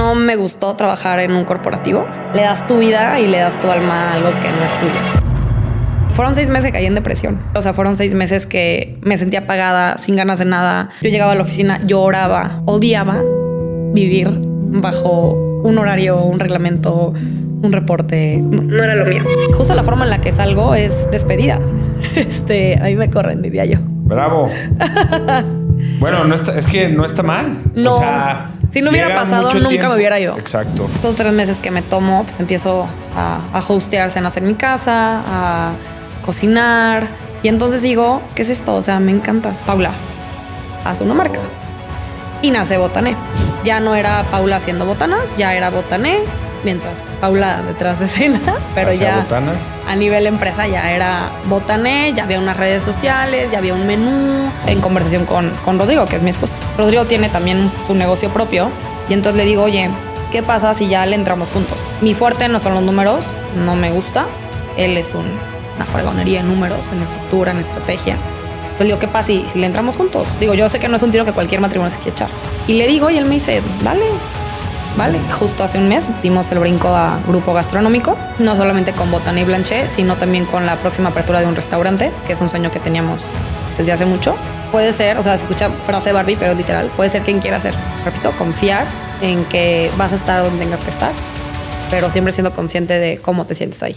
no me gustó trabajar en un corporativo. Le das tu vida y le das tu alma a algo que no es tuyo. Fueron 6 meses que caí en depresión. O sea, fueron 6 meses que me sentía apagada, sin ganas de nada. Yo llegaba a la oficina, lloraba, odiaba vivir bajo un horario, un reglamento, un reporte. No era lo mío. Justo la forma en la que salgo es despedida. A mí me corren, diría yo. Bravo. Bueno, es que no está mal. No. O sea, si no hubiera pasado, nunca me hubiera ido. Exacto. Esos 3 meses que me tomo, pues empiezo a hostear cenas en mi casa, a cocinar. Y entonces digo, ¿qué es esto? O sea, me encanta. Paula, haz una marca. Y nace Botané. Ya no era Paula haciendo botanas, ya era Botané, mientras Paula detrás de escenas, pero ya botanas. A nivel empresa ya era Botané, ya había unas redes sociales, ya había un menú, en conversación con Rodrigo, que es mi esposo. Rodrigo tiene también su negocio propio y entonces le digo, oye, ¿qué pasa si ya le entramos juntos? Mi fuerte no son los números, no me gusta. Él es una fregonería en números, en estructura, en estrategia. Entonces le digo, ¿qué pasa si le entramos juntos? Digo, yo sé que no es un tiro que cualquier matrimonio se quiere echar. Y le digo, y él me dice, dale. Vale, justo hace un mes dimos el brinco a grupo gastronómico, no solamente con Botané y Blanchet, sino también con la próxima apertura de un restaurante, que es un sueño que teníamos desde hace mucho. Puede ser, o sea, se escucha frase Barbie, pero es literal, puede ser quien quiera ser. Repito, confiar en que vas a estar donde tengas que estar, pero siempre siendo consciente de cómo te sientes ahí.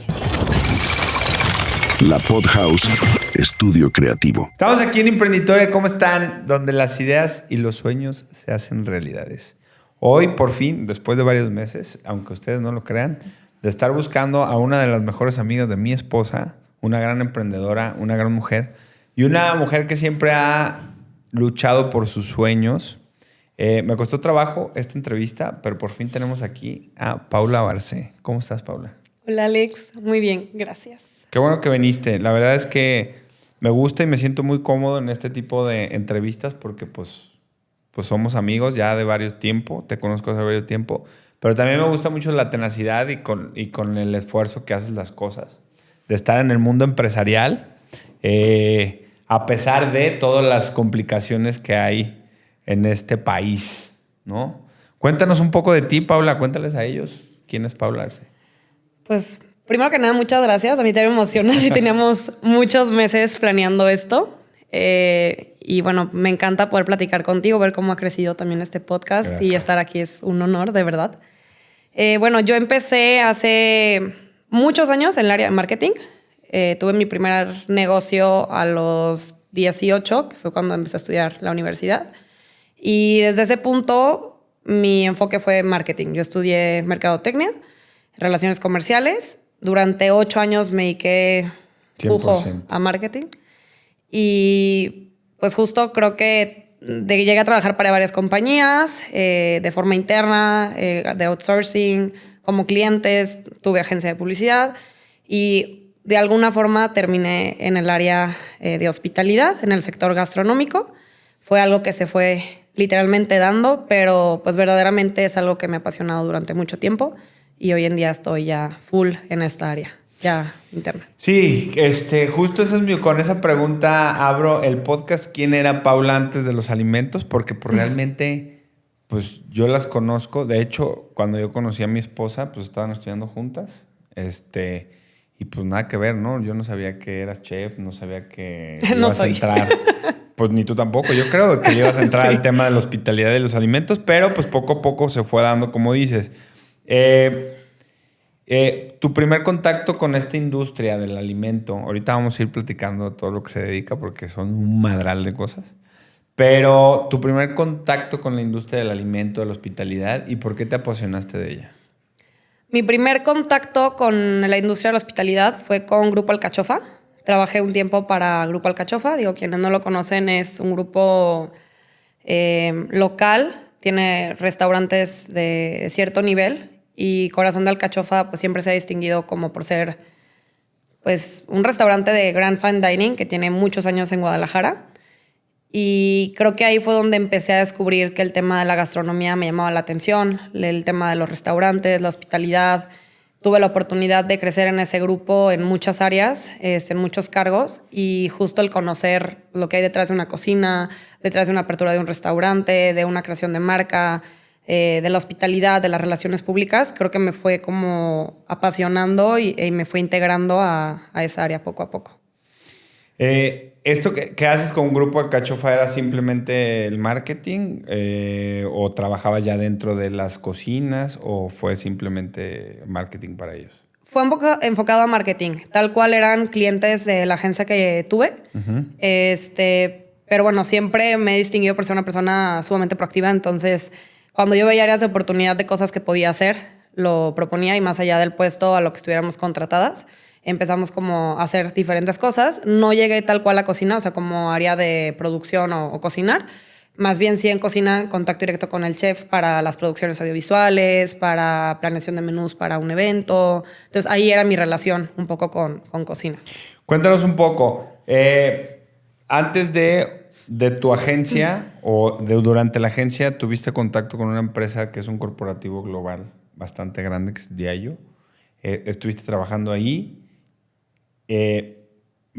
La Podhouse, estudio creativo. Estamos aquí en Emprenditoria, ¿cómo están? Donde las ideas y los sueños se hacen realidades. Hoy, por fin, después de varios meses, aunque ustedes no lo crean, de estar buscando a una de las mejores amigas de mi esposa, una gran emprendedora, una gran mujer, y una mujer que siempre ha luchado por sus sueños. Me costó trabajo esta entrevista, pero por fin tenemos aquí a Paula Barcé. ¿Cómo estás, Paula? Hola, Alex. Muy bien, gracias. Qué bueno que viniste. La verdad es que me gusta y me siento muy cómodo en este tipo de entrevistas porque pues somos amigos ya de varios tiempo, te conozco hace varios tiempo, pero también me gusta mucho la tenacidad y con el esfuerzo que haces las cosas, de estar en el mundo empresarial, a pesar de todas las complicaciones que hay en este país, ¿no? Cuéntanos un poco de ti, Paula, cuéntales a ellos quién es Paula Arce. Pues primero que nada, muchas gracias. A mí también me emociona. Sí, teníamos muchos meses planeando esto. Y bueno, me encanta poder platicar contigo, ver cómo ha crecido también este podcast. Gracias. Y estar aquí es un honor, de verdad. Bueno, yo empecé hace muchos años en el área de marketing. Tuve mi primer negocio a los 18, que fue cuando empecé a estudiar la universidad. Y desde ese punto, mi enfoque fue marketing. Yo estudié mercadotecnia, relaciones comerciales. Durante 8 años me dediqué a marketing. Y pues justo creo que llegué a trabajar para varias compañías de forma interna, de outsourcing, como clientes, tuve agencia de publicidad y de alguna forma terminé en el área de hospitalidad, en el sector gastronómico. Fue algo que se fue literalmente dando, pero pues verdaderamente es algo que me ha apasionado durante mucho tiempo y hoy en día estoy ya full en esta área. Ya, interna. Sí, justo con esa pregunta abro el podcast. ¿Quién era Paula antes de los alimentos? Porque pues, realmente pues yo las conozco. De hecho, cuando yo conocí a mi esposa, pues estaban estudiando juntas. Y pues nada que ver, ¿no? Yo no sabía que eras chef, no sabía que ibas a entrar. Pues ni tú tampoco. Yo creo que ibas a entrar al tema de la hospitalidad y de los alimentos, pero pues poco a poco se fue dando, como dices. Tu primer contacto con esta industria del alimento, ahorita vamos a ir platicando de todo lo que se dedica porque son un madral de cosas, pero tu primer contacto con la industria del alimento, de la hospitalidad, ¿y por qué te apasionaste de ella? Mi primer contacto con la industria de la hospitalidad fue con Grupo Alcachofa. Trabajé un tiempo para Grupo Alcachofa. Digo, quienes no lo conocen, es un grupo local, tiene restaurantes de cierto nivel. Y Corazón de Alcachofa pues siempre se ha distinguido como por ser pues un restaurante de grand fine dining que tiene muchos años en Guadalajara. Y creo que ahí fue donde empecé a descubrir que el tema de la gastronomía me llamaba la atención, el tema de los restaurantes, la hospitalidad. Tuve la oportunidad de crecer en ese grupo en muchas áreas, en muchos cargos, y justo el conocer lo que hay detrás de una cocina, detrás de una apertura de un restaurante, de una creación de marca, de la hospitalidad, de las relaciones públicas, creo que me fue como apasionando y me fue integrando a esa área poco a poco. ¿Esto que haces con Grupo Alcachofa era simplemente el marketing o trabajabas ya dentro de las cocinas o fue simplemente marketing para ellos? Fue un poco enfocado a marketing, tal cual eran clientes de la agencia que tuve. Uh-huh. Pero bueno, siempre me he distinguido por ser una persona sumamente proactiva, entonces cuando yo veía áreas de oportunidad de cosas que podía hacer, lo proponía y más allá del puesto a lo que estuviéramos contratadas, empezamos como a hacer diferentes cosas. No llegué tal cual a cocina, o sea, como área de producción o cocinar. Más bien sí en cocina, contacto directo con el chef para las producciones audiovisuales, para planeación de menús para un evento. Entonces ahí era mi relación un poco con cocina. Cuéntanos un poco, antes de tu agencia o durante la agencia, ¿tuviste contacto con una empresa que es un corporativo global bastante grande, que es Diageo? ¿Estuviste trabajando ahí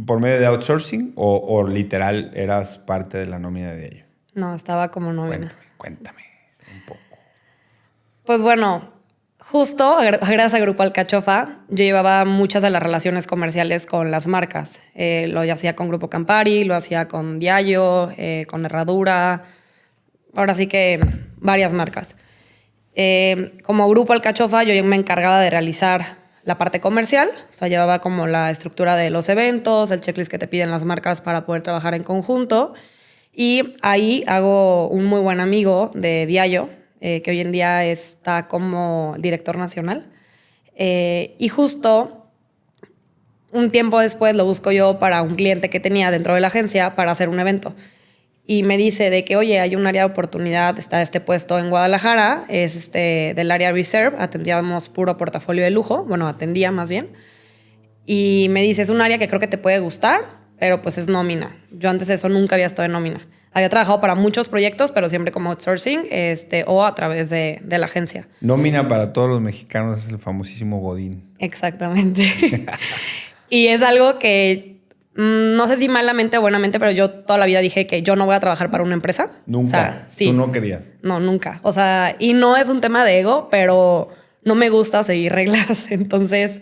por medio de outsourcing o literal eras parte de la nómina de Diageo? No, estaba como nómina. Cuéntame un poco. Pues bueno, justo gracias a Grupo Alcachofa, yo llevaba muchas de las relaciones comerciales con las marcas. Lo hacía con Grupo Campari, lo hacía con Diageo, con Herradura, ahora sí que varias marcas. Como Grupo Alcachofa, yo me encargaba de realizar la parte comercial, o sea, llevaba como la estructura de los eventos, el checklist que te piden las marcas para poder trabajar en conjunto. Y ahí hago un muy buen amigo de Diageo, que hoy en día está como director nacional. Y justo un tiempo después lo busco yo para un cliente que tenía dentro de la agencia para hacer un evento. Y me dice de que, oye, hay un área de oportunidad, está este puesto en Guadalajara, es del área Reserve, atendíamos puro portafolio de lujo, bueno, atendía más bien. Y me dice, es un área que creo que te puede gustar, pero pues es nómina. Yo antes de eso nunca había estado en nómina. Había trabajado para muchos proyectos, pero siempre como outsourcing o a través de la agencia. Nómina para todos los mexicanos es el famosísimo Godín. Exactamente. Y es algo que no sé si malamente o buenamente, pero yo toda la vida dije que yo no voy a trabajar para una empresa. Nunca. O sea, sí. ¿Tú no querías? No, nunca. O sea, y no es un tema de ego, pero no me gusta seguir reglas. Entonces,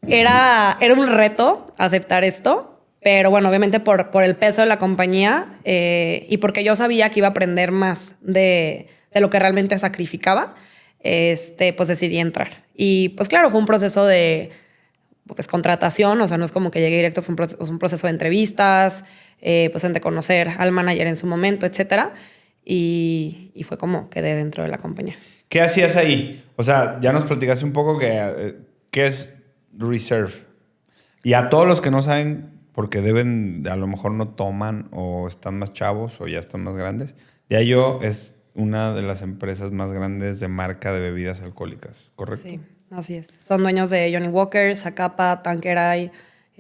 era un reto aceptar esto. Pero bueno, obviamente por el peso de la compañía y porque yo sabía que iba a aprender más de lo que realmente sacrificaba, pues decidí entrar. Y pues claro, fue un proceso de pues, contratación, o sea, no es como que llegué directo, fue un proceso de entrevistas, pues de conocer al manager en su momento, etcétera. Y fue como quedé dentro de la compañía. ¿Qué hacías ahí? O sea, ya nos platicaste un poco qué es Reserve. Y a todos los que no saben, porque a lo mejor no toman o están más chavos o ya están más grandes. Diageo es una de las empresas más grandes de marca de bebidas alcohólicas, ¿correcto? Sí, así es. Son dueños de Johnny Walker, Zacapa, Tanqueray,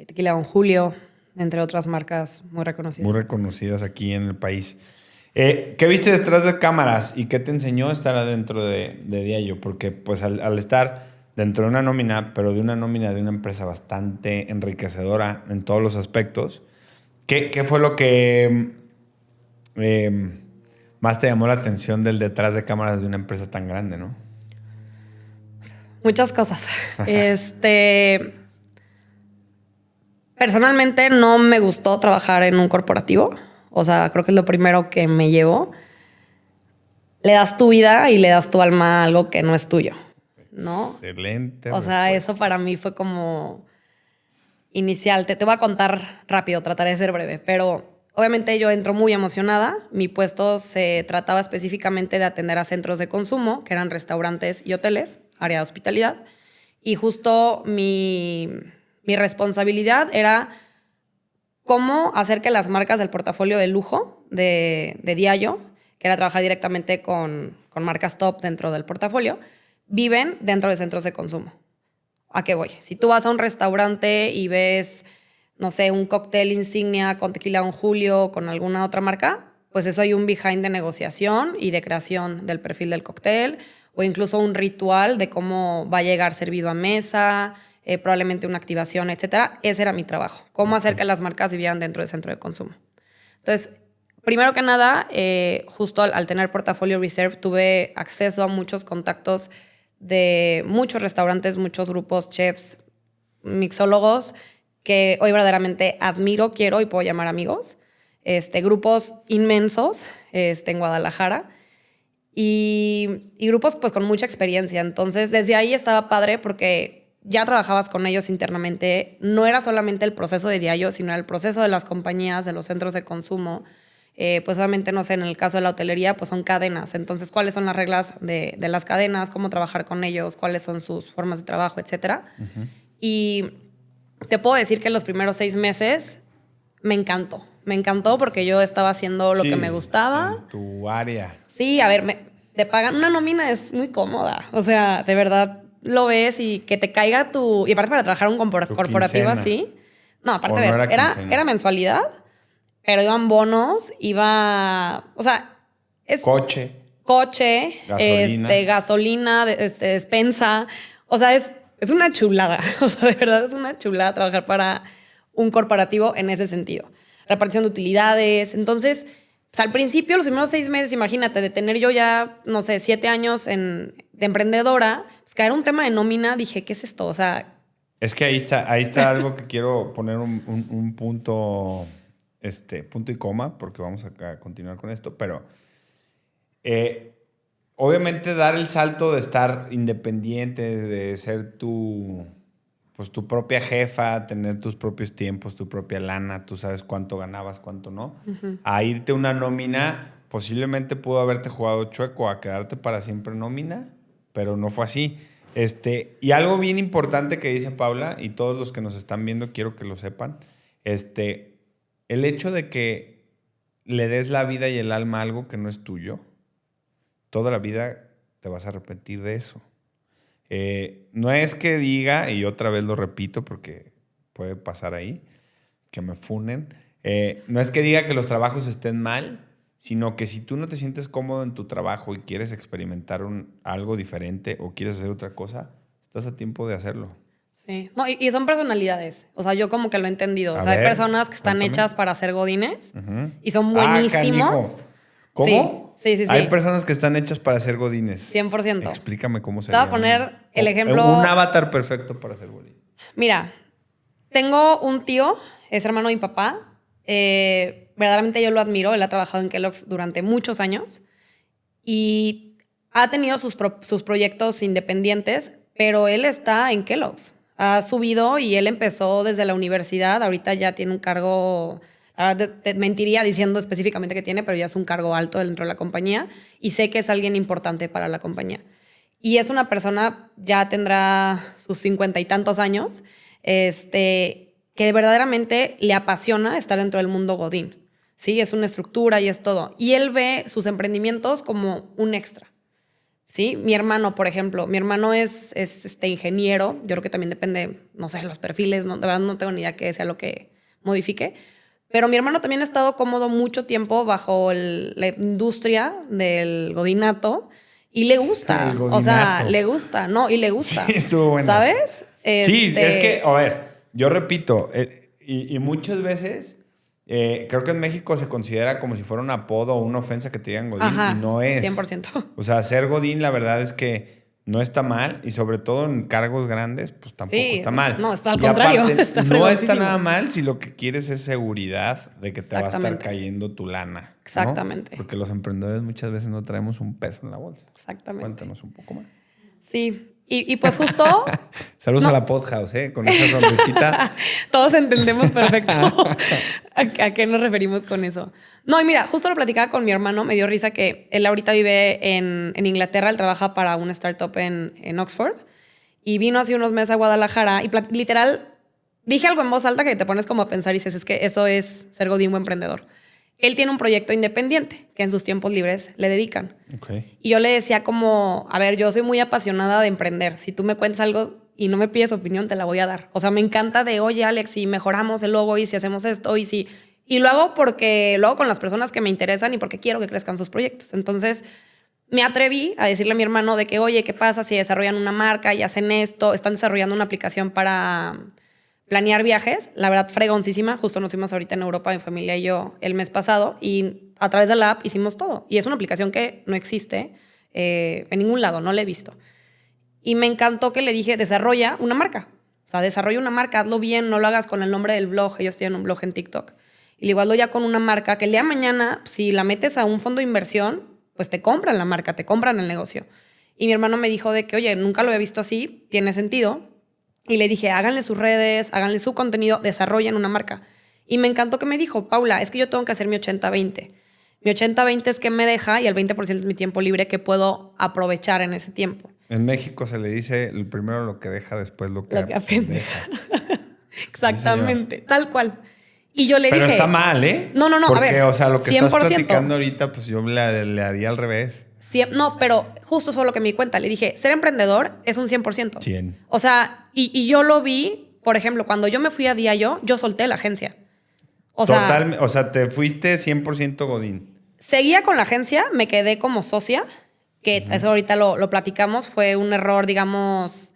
Tequila Don Julio, entre otras marcas muy reconocidas. Muy reconocidas aquí en el país. ¿Qué viste detrás de cámaras y qué te enseñó estar adentro de Diageo? Porque pues al estar dentro de una nómina, pero de una nómina de una empresa bastante enriquecedora en todos los aspectos, ¿qué fue lo que más te llamó la atención del detrás de cámaras de una empresa tan grande, no? Muchas cosas. Personalmente no me gustó trabajar en un corporativo. O sea, creo que es lo primero que me llevó. Le das tu vida y le das tu alma a algo que no es tuyo, ¿no? Excelente. O sea, eso para mí fue como inicial. Te voy a contar rápido, trataré de ser breve, pero obviamente yo entro muy emocionada. Mi puesto se trataba específicamente de atender a centros de consumo, que eran restaurantes y hoteles, área de hospitalidad. Y justo mi responsabilidad era cómo hacer que las marcas del portafolio de lujo de Diageo, que era trabajar directamente con marcas top dentro del portafolio, viven dentro de centros de consumo. ¿A qué voy? Si tú vas a un restaurante y ves, no sé, un cóctel insignia con Tequila Don Julio, con alguna otra marca, pues eso hay un behind de negociación y de creación del perfil del cóctel, o incluso un ritual de cómo va a llegar servido a mesa, probablemente una activación, etcétera. Ese era mi trabajo. Cómo hacer que las marcas vivieran dentro del centro de consumo. Entonces, primero que nada, justo al tener Portafolio Reserve, tuve acceso a muchos contactos de muchos restaurantes, muchos grupos, chefs, mixólogos, que hoy verdaderamente admiro, quiero y puedo llamar amigos. Grupos inmensos en Guadalajara y grupos pues con mucha experiencia. Entonces, desde ahí estaba padre porque ya trabajabas con ellos internamente. No era solamente el proceso de Diageo, sino el proceso de las compañías, de los centros de consumo. Pues obviamente, no sé, en el caso de la hotelería, pues son cadenas. Entonces, ¿cuáles son las reglas de las cadenas? ¿Cómo trabajar con ellos? ¿Cuáles son sus formas de trabajo? Etcétera. Uh-huh. Y te puedo decir que los primeros 6 meses me encantó. Me encantó porque yo estaba haciendo lo que me gustaba. En tu área. Sí, a ver, te pagan una nómina, es muy cómoda. O sea, de verdad lo ves y que te caiga tu... Y aparte para trabajar un corporativo quincena. Así. No, aparte, a ver, era mensualidad, pero iban bonos, iba... O sea, es... Coche. Gasolina, despensa. O sea, es una chulada. O sea, de verdad es una chulada trabajar para un corporativo en ese sentido. Repartición de utilidades. Entonces, o sea, al principio, los primeros 6 meses, imagínate, de tener yo ya, no sé, 7 años de emprendedora, pues caer un tema de nómina, dije, ¿qué es esto? O sea... Es que ahí está algo que quiero poner un punto, punto y coma, porque vamos a continuar con esto, pero obviamente dar el salto de estar independiente, de ser tu propia jefa, tener tus propios tiempos, tu propia lana, tú sabes cuánto ganabas, cuánto no, uh-huh. A irte una nómina, posiblemente pudo haberte jugado chueco a quedarte para siempre nómina, pero no fue así. Y algo bien importante que dice Paula, y todos los que nos están viendo quiero que lo sepan, el hecho de que le des la vida y el alma a algo que no es tuyo, toda la vida te vas a arrepentir de eso. No es que diga, y otra vez lo repito porque puede pasar ahí, que me funen, no es que diga que los trabajos estén mal, sino que si tú no te sientes cómodo en tu trabajo y quieres experimentar algo diferente o quieres hacer otra cosa, estás a tiempo de hacerlo. Sí, no, y son personalidades. O sea, yo como que lo he entendido. O sea, hay personas que están hechas para ser godines uh-huh. Y son buenísimos. ¿Cómo? Sí. Hay personas que están hechas para ser godines. 100%. Explícame cómo sería. Te voy a poner el ejemplo. Un avatar perfecto para ser godín. Mira, tengo un tío, es hermano de mi papá. Verdaderamente yo lo admiro. Él ha trabajado en Kellogg's durante muchos años y ha tenido sus proyectos independientes, pero él está en Kellogg's. Ha subido y él empezó desde la universidad. Ahorita ya tiene un cargo... Te mentiría diciendo específicamente que tiene, pero ya es un cargo alto dentro de la compañía y sé que es alguien importante para la compañía. Y es una persona, ya tendrá sus 50 y tantos años, que verdaderamente le apasiona estar dentro del mundo godín. Sí, es una estructura y es todo. Y él ve sus emprendimientos como un extra. Sí, mi hermano, por ejemplo, es ingeniero. Yo creo que también depende, no sé, los perfiles. No, de verdad no tengo ni idea qué sea lo que modifique. Pero mi hermano también ha estado cómodo mucho tiempo bajo la industria del godinato y le gusta. O sea, le gusta, ¿no? Y le gusta. Sí, estuvo bueno. ¿Sabes? Sí, es que, a ver, yo repito, y muchas veces creo que en México se considera como si fuera un apodo o una ofensa que te digan godín. Ajá, y no es. 100%. O sea, ser godín la verdad es que no está mal y sobre todo en cargos grandes, pues tampoco está mal. No, está al contrario. Aparte, no está nada mal si lo que quieres es seguridad de que te va a estar cayendo tu lana. Exactamente. ¿No? Porque los emprendedores muchas veces no traemos un peso en la bolsa. Exactamente. Cuéntanos un poco más. Sí. Y pues justo... Saludos a la Podhouse, con esa sonrisita. Todos entendemos perfecto a qué nos referimos con eso. No, y mira, justo lo platicaba con mi hermano, me dio risa que él ahorita vive en Inglaterra, él trabaja para una startup en Oxford y vino hace unos meses a Guadalajara y literal dije algo en voz alta que te pones como a pensar y dices, es que eso es ser godín o emprendedor. Él tiene un proyecto independiente que en sus tiempos libres le dedican. Okay. Y yo le decía como, a ver, yo soy muy apasionada de emprender. Si tú me cuentas algo y no me pides opinión, te la voy a dar. O sea, me encanta de, oye, Alex, si mejoramos el logo y si hacemos esto y si... Y lo hago porque lo hago con las personas que me interesan y porque quiero que crezcan sus proyectos. Entonces, me atreví a decirle a mi hermano de que, oye, ¿qué pasa si desarrollan una marca y hacen esto? Están desarrollando una aplicación para... planear viajes, la verdad fregoncísima. Justo nos fuimos ahorita en Europa, mi familia y yo, el mes pasado y a través de la app hicimos todo. Y es una aplicación que no existe en ningún lado, no la he visto. Y me encantó que le dije, desarrolla una marca. O sea, desarrolla una marca, hazlo bien, no lo hagas con el nombre del blog. Ellos tienen un blog en TikTok. Y le digo, hazlo ya con una marca que el día de mañana, si la metes a un fondo de inversión, pues te compran la marca, te compran el negocio. Y mi hermano me dijo de que, oye, nunca lo había visto así, tiene sentido. Y le dije, háganle sus redes, háganle su contenido, desarrollen una marca. Y me encantó que me dijo, Paula, es que yo tengo que hacer mi 80-20. Mi 80-20 es que me deja y el 20% es mi tiempo libre que puedo aprovechar en ese tiempo. En México se le dice el primero lo que deja, después lo que aprende. deja. Exactamente, tal cual. Y yo le Pero dije... está mal, ¿eh? No, Porque, a ver, o sea, lo que 100%. estás platicando ahorita, pues yo le haría al revés. No, pero justo fue lo que me di cuenta. Le dije, ser emprendedor es un 100%. 100. O sea, y yo lo vi, por ejemplo, cuando yo me fui a Diallo, yo solté la agencia. O sea, te fuiste 100% Godín. Seguía con la agencia, me quedé como socia, que eso ahorita lo platicamos, fue un error, digamos,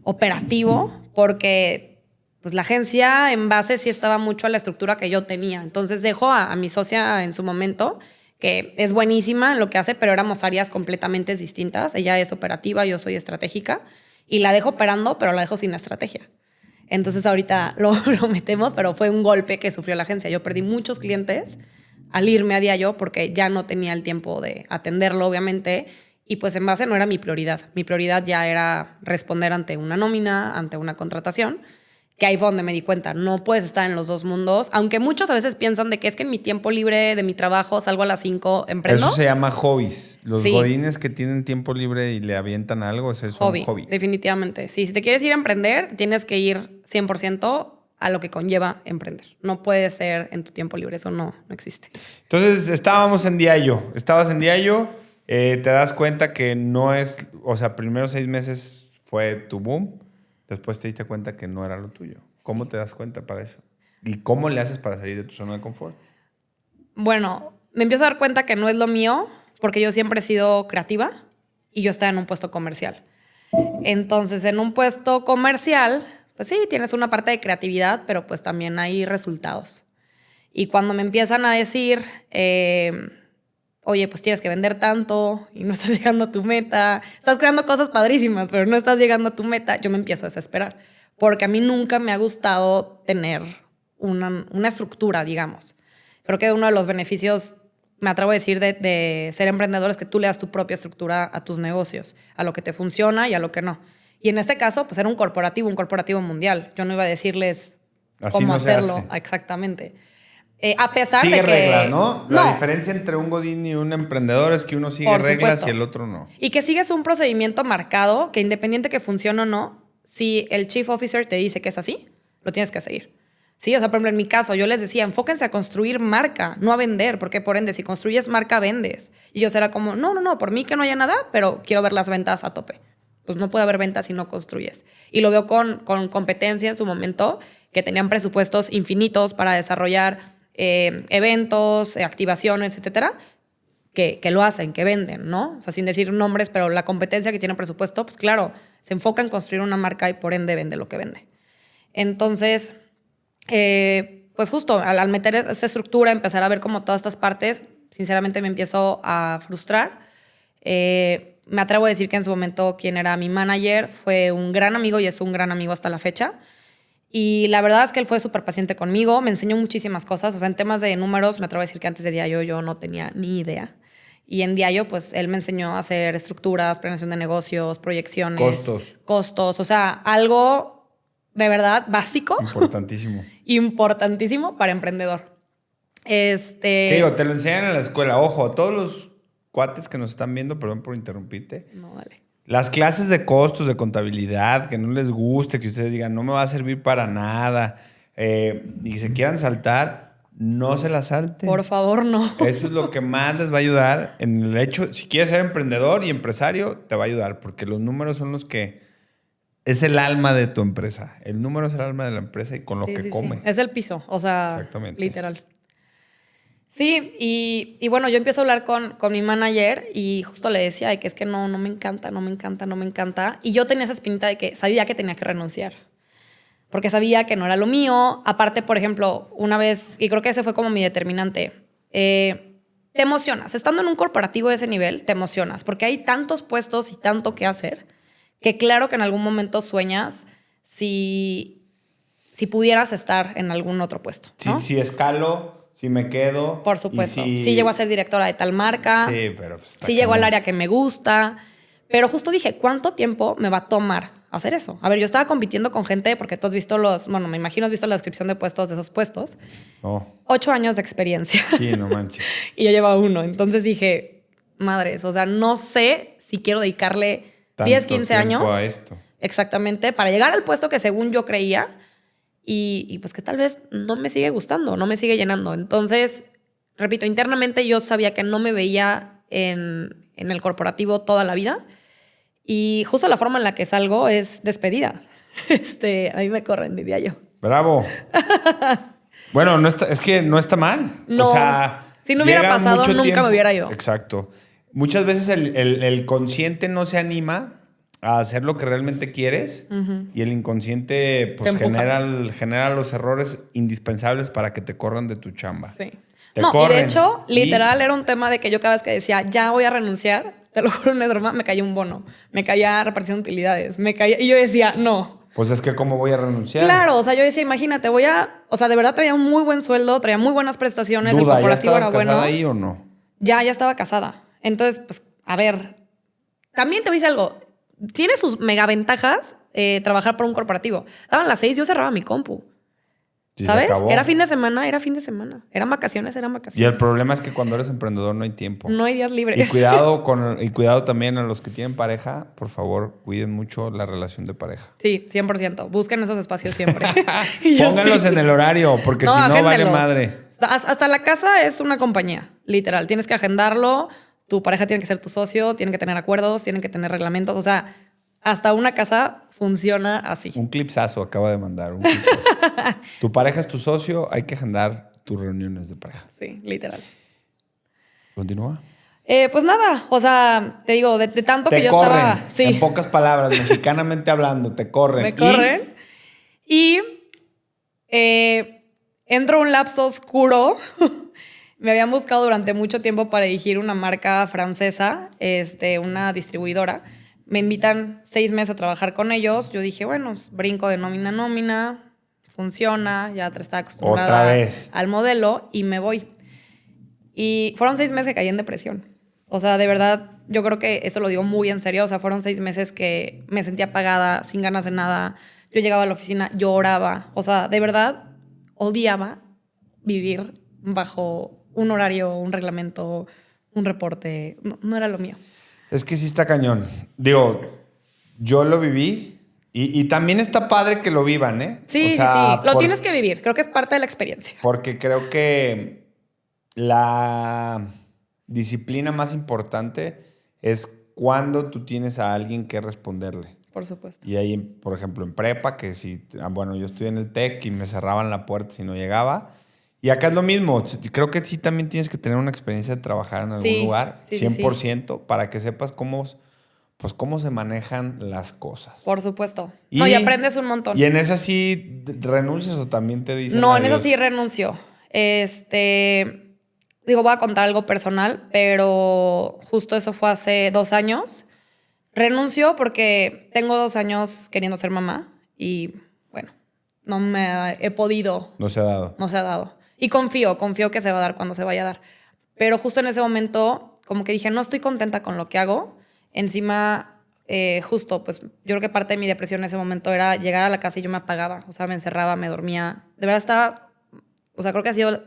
operativo, porque pues la agencia en base sí estaba mucho a la estructura que yo tenía. Entonces dejo a mi socia en su momento, que es buenísima en lo que hace, pero éramos áreas completamente distintas. Ella es operativa, yo soy estratégica, y la dejo operando, pero la dejo sin estrategia. Entonces ahorita lo metemos, pero fue un golpe que sufrió la agencia. Yo perdí muchos clientes al irme a Diallo porque ya no tenía el tiempo de atenderlo, obviamente, y pues en base no era mi prioridad. Mi prioridad ya era responder ante una nómina, ante una contratación, que ahí fue donde me di cuenta, no puedes estar en los dos mundos, aunque muchos a veces piensan de que es que en mi tiempo libre de mi trabajo salgo a las 5, emprendo. Eso se llama hobbies. Los godines que tienen tiempo libre y le avientan algo, eso es un hobby. Definitivamente. Sí, si te quieres ir a emprender, tienes que ir 100% a lo que conlleva emprender. No puede ser en tu tiempo libre, eso no existe. Entonces, estabas en Diallo, te das cuenta que no es, o sea, primeros 6 meses fue tu boom, después te diste cuenta que no era lo tuyo. ¿Cómo te das cuenta para eso? ¿Y cómo le haces para salir de tu zona de confort? Bueno, me empiezo a dar cuenta que no es lo mío, porque yo siempre he sido creativa y yo estaba en un puesto comercial. Entonces, en un puesto comercial, pues sí, tienes una parte de creatividad, pero pues también hay resultados. Y cuando me empiezan a decir, oye, pues tienes que vender tanto y no estás llegando a tu meta, estás creando cosas padrísimas, pero no estás llegando a tu meta, yo me empiezo a desesperar. Porque a mí nunca me ha gustado tener una estructura, digamos. Creo que uno de los beneficios, me atrevo a decir, de ser emprendedor es que tú le das tu propia estructura a tus negocios, a lo que te funciona y a lo que no. Y en este caso, pues era un corporativo mundial. Yo no iba a decirles así cómo no hacerlo exactamente. A pesar sigue de que... reglas, ¿no? La diferencia entre un godín y un emprendedor es que uno sigue reglas y el otro no. Y que sigues un procedimiento marcado que independiente que funcione o no, si el chief officer te dice que es así, lo tienes que seguir. Sí, o sea, por ejemplo, en mi caso, yo les decía, enfóquense a construir marca, no a vender, porque por ende, si construyes marca, vendes. Y yo era como, no, por mí que no haya nada, pero quiero ver las ventas a tope. Pues no puede haber ventas si no construyes. Y lo veo con competencia en su momento, que tenían presupuestos infinitos para desarrollar eventos, activaciones, etcétera, que lo hacen, que venden, ¿no? O sea, sin decir nombres, pero la competencia que tiene presupuesto, pues claro, se enfoca en construir una marca y por ende vende lo que vende. Entonces, pues justo al meter esa estructura, empezar a ver como todas estas partes, sinceramente me empiezo a frustrar. Me atrevo a decir que en su momento quien era mi manager fue un gran amigo y es un gran amigo hasta la fecha. Y la verdad es que él fue súper paciente conmigo, me enseñó muchísimas cosas. O sea, en temas de números, me atrevo a decir que antes de Diallo yo no tenía ni idea. Y en Diallo, pues, él me enseñó a hacer estructuras, planeación de negocios, proyecciones. Costos. O sea, algo de verdad básico. Importantísimo para emprendedor. ¿Qué digo? Te lo enseñan en la escuela. Ojo, todos los cuates que nos están viendo, perdón por interrumpirte. No, dale. Las clases de costos, de contabilidad, que no les guste, que ustedes digan, no me va a servir para nada, y se quieran saltar, no se la salten. Por favor, no. Eso es lo que más les va a ayudar en el hecho. Si quieres ser emprendedor y empresario, te va a ayudar, porque los números son los que... Es el alma de tu empresa. El número es el alma de la empresa y con lo que come. Sí. Es el piso, o sea, exactamente. Literal. Sí, y bueno, yo empiezo a hablar con mi manager y justo le decía de que es que no me encanta. Y yo tenía esa espinita de que sabía que tenía que renunciar. Porque sabía que no era lo mío. Aparte, por ejemplo, una vez, y creo que ese fue como mi determinante, te emocionas. Estando en un corporativo de ese nivel, te emocionas. Porque hay tantos puestos y tanto que hacer que claro que en algún momento sueñas si pudieras estar en algún otro puesto, ¿no? Si escalo, si me quedo. Por supuesto. Si llego a ser directora de tal marca. Sí, pero pues, si llego al área que me gusta. Pero justo dije, ¿cuánto tiempo me va a tomar hacer eso? A ver, yo estaba compitiendo con gente porque tú has visto me imagino has visto la descripción de puestos de esos puestos. No. 8 años de experiencia. Sí, no manches. Y yo llevaba 1. Entonces dije, madres, o sea, no sé si quiero dedicarle 10, 15 años a esto. Exactamente, para llegar al puesto que según yo creía y pues que tal vez no me sigue gustando, no me sigue llenando. Entonces, repito, internamente yo sabía que no me veía en el corporativo toda la vida y justo la forma en la que salgo es despedida. A mí me corren, diría yo. ¡Bravo! Bueno, es que no está mal. No, o sea, si no hubiera pasado, nunca me hubiera ido. Exacto. Muchas veces el consciente no se anima a hacer lo que realmente quieres y el inconsciente pues genera los errores indispensables para que te corran de tu chamba. Sí. Te y corren. de hecho, literal era un tema de que yo cada vez que decía, ya voy a renunciar, te lo juro, no es broma, me caía un bono, me caía repartición de utilidades, y yo decía, no. Pues es que ¿cómo voy a renunciar? Claro, o sea, yo decía, imagínate, o sea, de verdad traía un muy buen sueldo, traía muy buenas prestaciones, el corporativo era bueno. ¿Ya estabas casada ahí o no? Ya estaba casada. Entonces, pues, a ver, también te voy a decir algo. Tiene sus mega ventajas trabajar por un corporativo. Daban las 6, yo cerraba mi compu. Sí, ¿sabes? Era fin de semana. Eran vacaciones. Y el problema es que cuando eres emprendedor no hay tiempo. No hay días libres. Y cuidado también a los que tienen pareja. Por favor, cuiden mucho la relación de pareja. Sí, 100%. Busquen esos espacios siempre. Pónganlos en el horario, porque si no vale madre. Hasta la casa es una compañía, literal. Tienes que agendarlo. Tu pareja tiene que ser tu socio, tienen que tener acuerdos, tienen que tener reglamentos. O sea, hasta una casa funciona así. Un clipsazo acaba de mandar. Un clipsazo. Tu pareja es tu socio, hay que agendar tus reuniones de pareja. Sí, literal. ¿Continúa? Pues nada, o sea, te digo, de tanto te que yo corren, estaba... Sí. En pocas palabras, mexicanamente hablando, te corren. Me corren. Y entro a un lapso oscuro. Me habían buscado durante mucho tiempo para dirigir una marca francesa, una distribuidora. Me invitan 6 meses a trabajar con ellos. Yo dije, bueno, brinco de nómina a nómina, funciona, ya estaba acostumbrada al modelo y me voy. Y fueron 6 meses que caí en depresión. O sea, de verdad, yo creo que eso lo digo muy en serio. O sea, fueron 6 meses que me sentía apagada, sin ganas de nada. Yo llegaba a la oficina, lloraba. O sea, de verdad, odiaba vivir bajo un horario, un reglamento, un reporte. No era lo mío. Es que sí está cañón. Digo, yo lo viví y también está padre que lo vivan, ¿eh? Sí, o sea, sí. Lo tienes que vivir. Creo que es parte de la experiencia. Porque creo que la disciplina más importante es cuando tú tienes a alguien que responderle. Por supuesto. Y ahí, por ejemplo, en prepa, que yo estudié en el TEC y me cerraban la puerta si no llegaba. Y acá es lo mismo. Creo que sí también tienes que tener una experiencia de trabajar en algún lugar, 100%, para que sepas cómo se manejan las cosas. Por supuesto. Y aprendes un montón. ¿Y en esa sí renuncias o también te dicen No, adiós? en esa sí renuncio. Voy a contar algo personal, pero justo eso fue hace 2 años. Renuncio porque tengo 2 años queriendo ser mamá y, bueno, no me he podido. No se ha dado. No se ha dado. Y confío que se va a dar cuando se vaya a dar. Pero justo en ese momento, como que dije, no estoy contenta con lo que hago. Encima, justo, pues yo creo que parte de mi depresión en ese momento era llegar a la casa y yo me apagaba. O sea, me encerraba, me dormía. De verdad estaba... O sea, creo que ha sido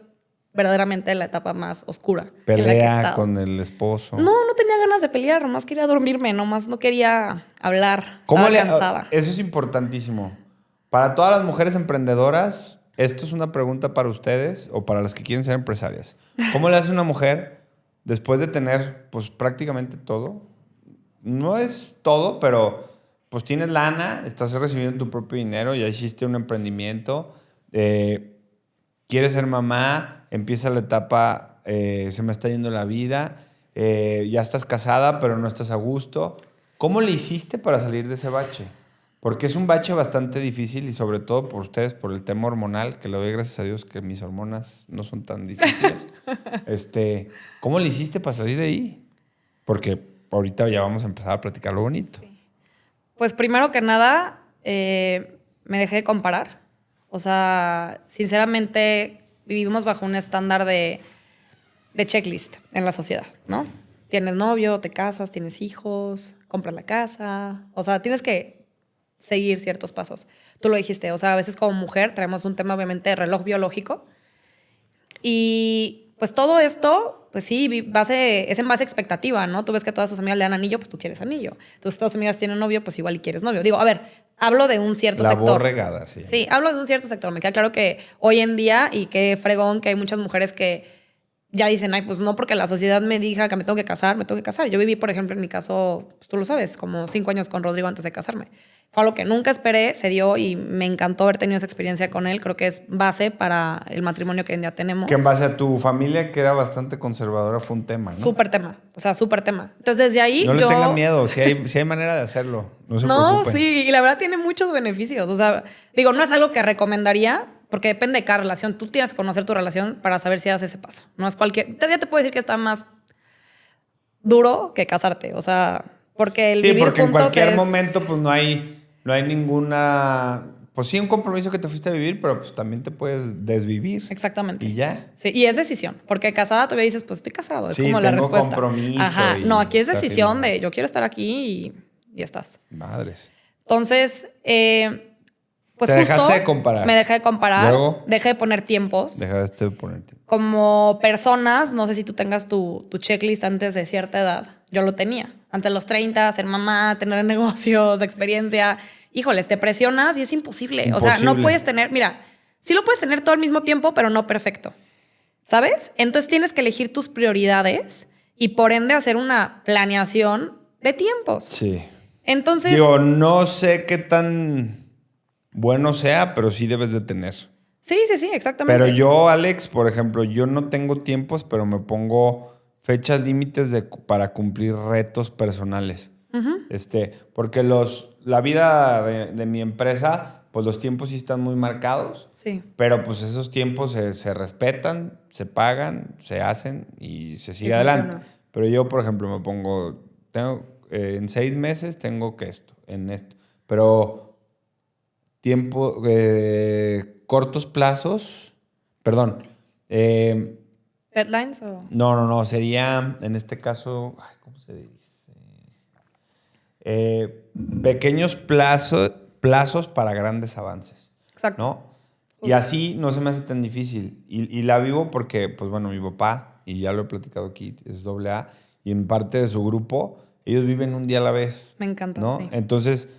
verdaderamente la etapa más oscura en la que he estado. Con el esposo. No tenía ganas de pelear. Nomás quería dormirme. Nomás no quería hablar. Estaba cansada. Eso es importantísimo. Para todas las mujeres emprendedoras... Esto es una pregunta para ustedes o para las que quieren ser empresarias. ¿Cómo le hace una mujer después de tener pues prácticamente todo? No es todo, pero pues tienes lana, estás recibiendo tu propio dinero, ya hiciste un emprendimiento, quieres ser mamá, empieza la etapa, se me está yendo la vida, ya estás casada pero no estás a gusto. ¿Cómo le hiciste para salir de ese bache? Porque es un bache bastante difícil y sobre todo por ustedes, por el tema hormonal, que le doy gracias a Dios que mis hormonas no son tan difíciles. ¿Cómo le hiciste para salir de ahí? Porque ahorita ya vamos a empezar a platicar lo bonito. Sí. Pues primero que nada, me dejé de comparar. O sea, sinceramente vivimos bajo un estándar de checklist en la sociedad, ¿no? Tienes novio, te casas, tienes hijos, compras la casa. O sea, tienes que seguir ciertos pasos. Tú lo dijiste, o sea, a veces como mujer traemos un tema obviamente de reloj biológico y pues todo esto, pues sí, es en base a expectativa, ¿no? Tú ves que todas tus amigas le dan anillo, pues tú quieres anillo. Entonces todas tus amigas tienen novio, pues igual y quieres novio. Digo, a ver, hablo de un cierto sector. La borregada, sí. Sí, hablo de un cierto sector. Me queda claro que hoy en día, y qué fregón que hay muchas mujeres que ya dicen, ay, pues no porque la sociedad me diga que me tengo que casar, me tengo que casar. Yo viví, por ejemplo, en mi caso, pues tú lo sabes, como 5 años con Rodrigo antes de casarme. Fue algo que nunca esperé, se dio y me encantó haber tenido esa experiencia con él. Creo que es base para el matrimonio que ya tenemos. Que en base a tu familia, que era bastante conservadora, fue un tema, ¿no? Súper tema, o sea, súper tema. Entonces, de ahí no yo... le tengan miedo, si hay manera de hacerlo, no se preocupen. Sí, y la verdad tiene muchos beneficios. O sea, digo, no es algo que recomendaría, porque depende de cada relación. Tú tienes que conocer tu relación para saber si das ese paso. No es cualquier... Todavía te puedo decir que está más duro que casarte, o sea, porque el vivir porque juntos en cualquier momento pues no hay ninguna... Pues sí, un compromiso que te fuiste a vivir, pero pues también te puedes desvivir. Exactamente. Y ya. Sí, y es decisión, porque casada todavía dices, pues estoy casado, es sí, como la respuesta. Compromiso. Ajá, no, aquí es está decisión firme. de yo quiero estar aquí y estás. Madres. Entonces, pues Te justo dejaste de comparar. me dejé de comparar, Luego, dejé de poner tiempos. Dejaste de poner tiempo. Como personas, no sé si tú tengas tu checklist antes de cierta edad. Yo lo tenía. Antes de los 30, ser mamá, tener negocios, experiencia. Híjoles, te presionas y es imposible. O sea, no puedes tener... Mira, sí lo puedes tener todo al mismo tiempo, pero no perfecto. ¿Sabes? Entonces tienes que elegir tus prioridades y por ende hacer una planeación de tiempos. Sí. Entonces... Digo, no sé qué tan bueno sea, pero sí debes de tener. Sí, exactamente. Pero yo, Alex, por ejemplo, yo no tengo tiempos, pero me pongo fechas límites para cumplir retos personales. Uh-huh. Porque la vida de mi empresa, pues los tiempos sí están muy marcados. Sí. Pero pues esos tiempos se respetan, se pagan, se hacen y se sigue adelante. Funciona. Pero yo, por ejemplo, me pongo, en 6 meses tengo que esto. Pero tiempo, cortos plazos, perdón. ¿Deadlines o...? No, sería, en este caso, ¿cómo se dice? Pequeños plazos para grandes avances. Exacto. ¿No? Y así no se me hace tan difícil. Y la vivo porque, pues bueno, mi papá, y ya lo he platicado aquí, es AA, y en parte de su grupo, ellos viven un día a la vez. Me encanta, ¿no? sí. Entonces,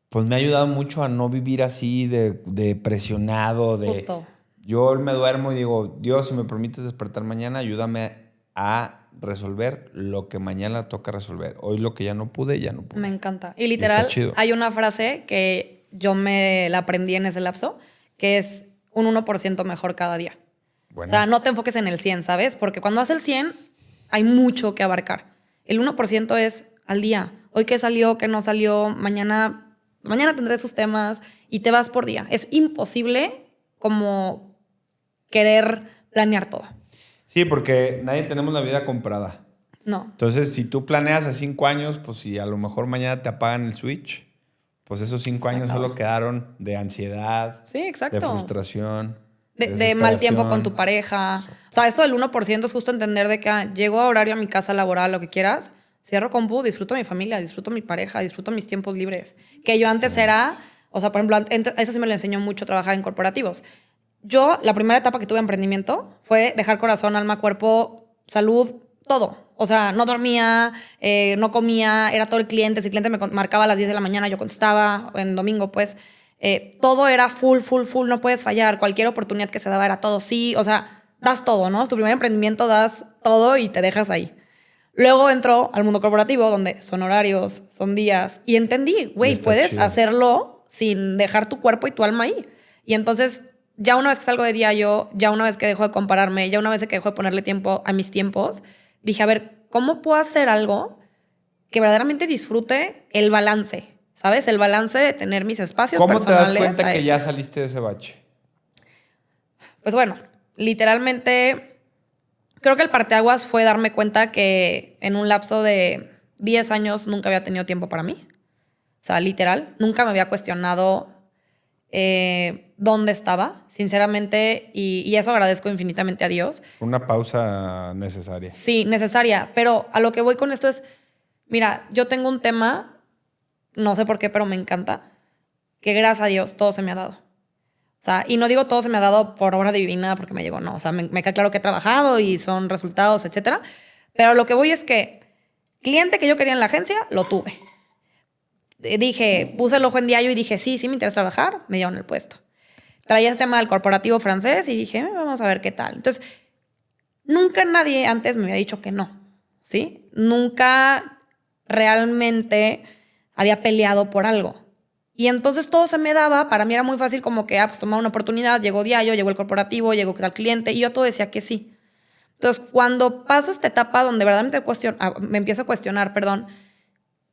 pues me ha ayudado mucho a no vivir así de presionado. Justo. Yo me duermo y digo, Dios, si me permites despertar mañana, ayúdame a resolver lo que mañana toca resolver. Hoy lo que ya no pude, ya no pude. Me encanta. Y literal, hay una frase que yo me la aprendí en ese lapso, que es un 1% mejor cada día. Bueno. O sea, no te enfoques en el 100, ¿sabes? Porque cuando haces el 100, hay mucho que abarcar. El 1% es al día. Hoy qué salió, qué no salió, mañana tendré esos temas y te vas por día. Es imposible como querer planear todo. Sí, porque nadie tenemos la vida comprada. No. Entonces, si tú planeas a 5 años, pues si a lo mejor mañana te apagan el switch, pues esos 5 años solo quedaron de ansiedad, sí, exacto, de frustración, de mal tiempo con tu pareja. O sea, esto del 1% es justo entender de que llego a horario a mi casa laboral, lo que quieras, cierro compu, disfruto mi familia, disfruto mi pareja, disfruto mis tiempos libres. Que yo antes era, o sea, por ejemplo, eso sí me lo enseñó mucho trabajar en corporativos. Yo, la primera etapa que tuve en emprendimiento fue dejar corazón, alma, cuerpo, salud, todo. O sea, no dormía, no comía, era todo el cliente. Si el cliente me marcaba a las 10 de la mañana, yo contestaba, en domingo, pues. Todo era full, no puedes fallar. Cualquier oportunidad que se daba era todo sí. O sea, das todo, ¿no? Tu primer emprendimiento das todo y te dejas ahí. Luego entró al mundo corporativo, donde son horarios, son días. Y entendí, güey, puedes chido hacerlo sin dejar tu cuerpo y tu alma ahí. Y entonces, ya una vez que salgo de día yo, ya una vez que dejo de compararme, ya una vez que dejo de ponerle tiempo a mis tiempos, dije, a ver, ¿cómo puedo hacer algo que verdaderamente disfrute el balance? ¿sabes? El balance de tener mis espacios ¿Cómo te personales. das cuenta a que eso. ya saliste de ese bache? Pues bueno, literalmente, creo que el parteaguas fue darme cuenta que en un lapso de 10 años nunca había tenido tiempo para mí. O sea, literal, nunca me había cuestionado dónde estaba, sinceramente, y eso agradezco infinitamente a Dios. Fue una pausa necesaria. Sí, necesaria, pero a lo que voy con esto es, mira, yo tengo un tema, no sé por qué, pero me encanta, que gracias a Dios todo se me ha dado. O sea, y no digo todo se me ha dado por obra divina porque me llegó, no. O sea, me queda claro que he trabajado y son resultados, etcétera. Pero lo que voy es que cliente que yo quería en la agencia, lo tuve. Dije, puse el ojo en diario y dije, sí, me interesa trabajar, me dieron el puesto. Traía este tema del corporativo francés y dije, vamos a ver qué tal. Entonces, nunca nadie antes me había dicho que no, ¿sí? Nunca realmente había peleado por algo. Y entonces todo se me daba, para mí era muy fácil como que, pues tomaba una oportunidad, llegó diario, llegó el corporativo, llegó el cliente y yo todo decía que sí. Entonces, cuando paso esta etapa donde verdaderamente me empiezo a cuestionar,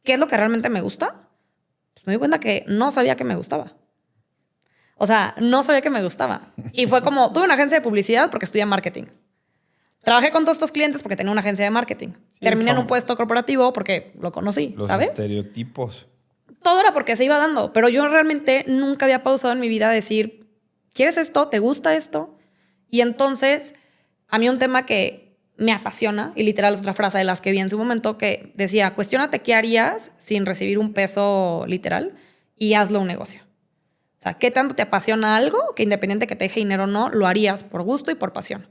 ¿qué es lo que realmente me gusta? Pues me di cuenta que no sabía que me gustaba. O sea, no sabía que me gustaba. Y fue como, tuve una agencia de publicidad porque estudié marketing. Trabajé con todos estos clientes porque tenía una agencia de marketing. Sí, Terminé en un puesto corporativo porque lo conocí, Los ¿sabes? estereotipos. Todo era porque se iba dando, pero yo realmente nunca había pausado en mi vida a decir, ¿quieres esto? ¿Te gusta esto? Y entonces, a mí un tema que me apasiona, y literal es otra frase de las que vi en su momento, que decía, cuestiónate qué harías sin recibir un peso literal y hazlo un negocio. O sea, ¿qué tanto te apasiona algo que independiente que te deje dinero o no, lo harías por gusto y por pasión?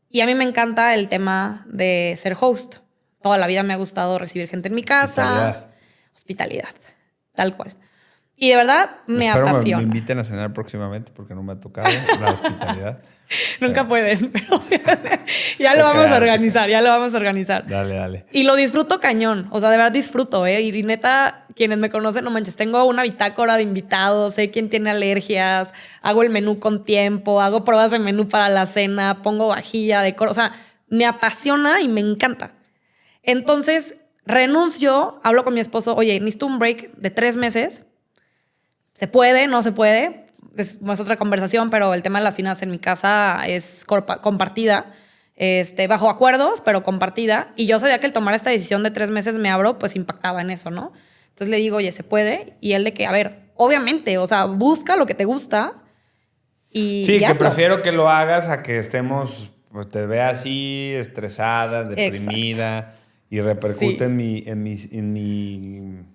Y a mí me encanta el tema de ser host. Toda la vida me ha gustado recibir gente en mi casa. Hospitalidad. Tal cual. Y de verdad me apasiona. Me inviten a cenar próximamente porque no me ha tocado la hospitalidad. Nunca pueden, pero ya lo vamos a organizar. Dale. Y lo disfruto cañón. O sea, de verdad disfruto, ¿eh? Y neta, quienes me conocen, no manches, tengo una bitácora de invitados, sé quién tiene alergias, hago el menú con tiempo, hago pruebas de menú para la cena, pongo vajilla, decoro. O sea, me apasiona y me encanta. Entonces, renuncio, hablo con mi esposo, oye, necesito un break de 3 meses. ¿Se puede? ¿No se puede? Es otra conversación, pero el tema de las finanzas en mi casa es compartida, bajo acuerdos, pero compartida. Y yo sabía que el tomar esta decisión de 3 meses me abro, pues impactaba en eso, ¿no? Entonces le digo, oye, ¿se puede? Y él de que, a ver, obviamente, o sea, busca lo que te gusta y sí, que hazlo. prefiero que lo hagas a que estemos, pues te vea así, estresada, deprimida. Exacto. Y repercute en mi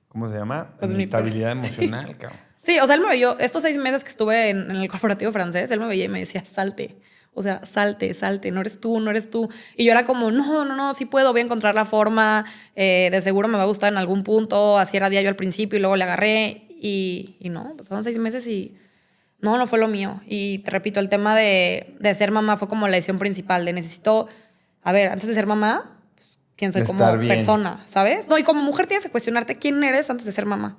¿cómo se llama? Pues en mi estabilidad emocional, cabrón. Sí, o sea, él me veía, estos 6 meses que estuve en el corporativo francés, él me veía y me decía, salte. O sea, salte, no eres tú. Y yo era como, no, sí puedo, voy a encontrar la forma, de seguro me va a gustar en algún punto, así era diario al principio y luego le agarré y no, pasaron 6 meses y no fue lo mío. Y te repito, el tema de ser mamá fue como la decisión principal, de necesito, a ver, antes de ser mamá, pues, ¿quién soy como persona? ¿Sabes? No, y como mujer tienes que cuestionarte quién eres antes de ser mamá.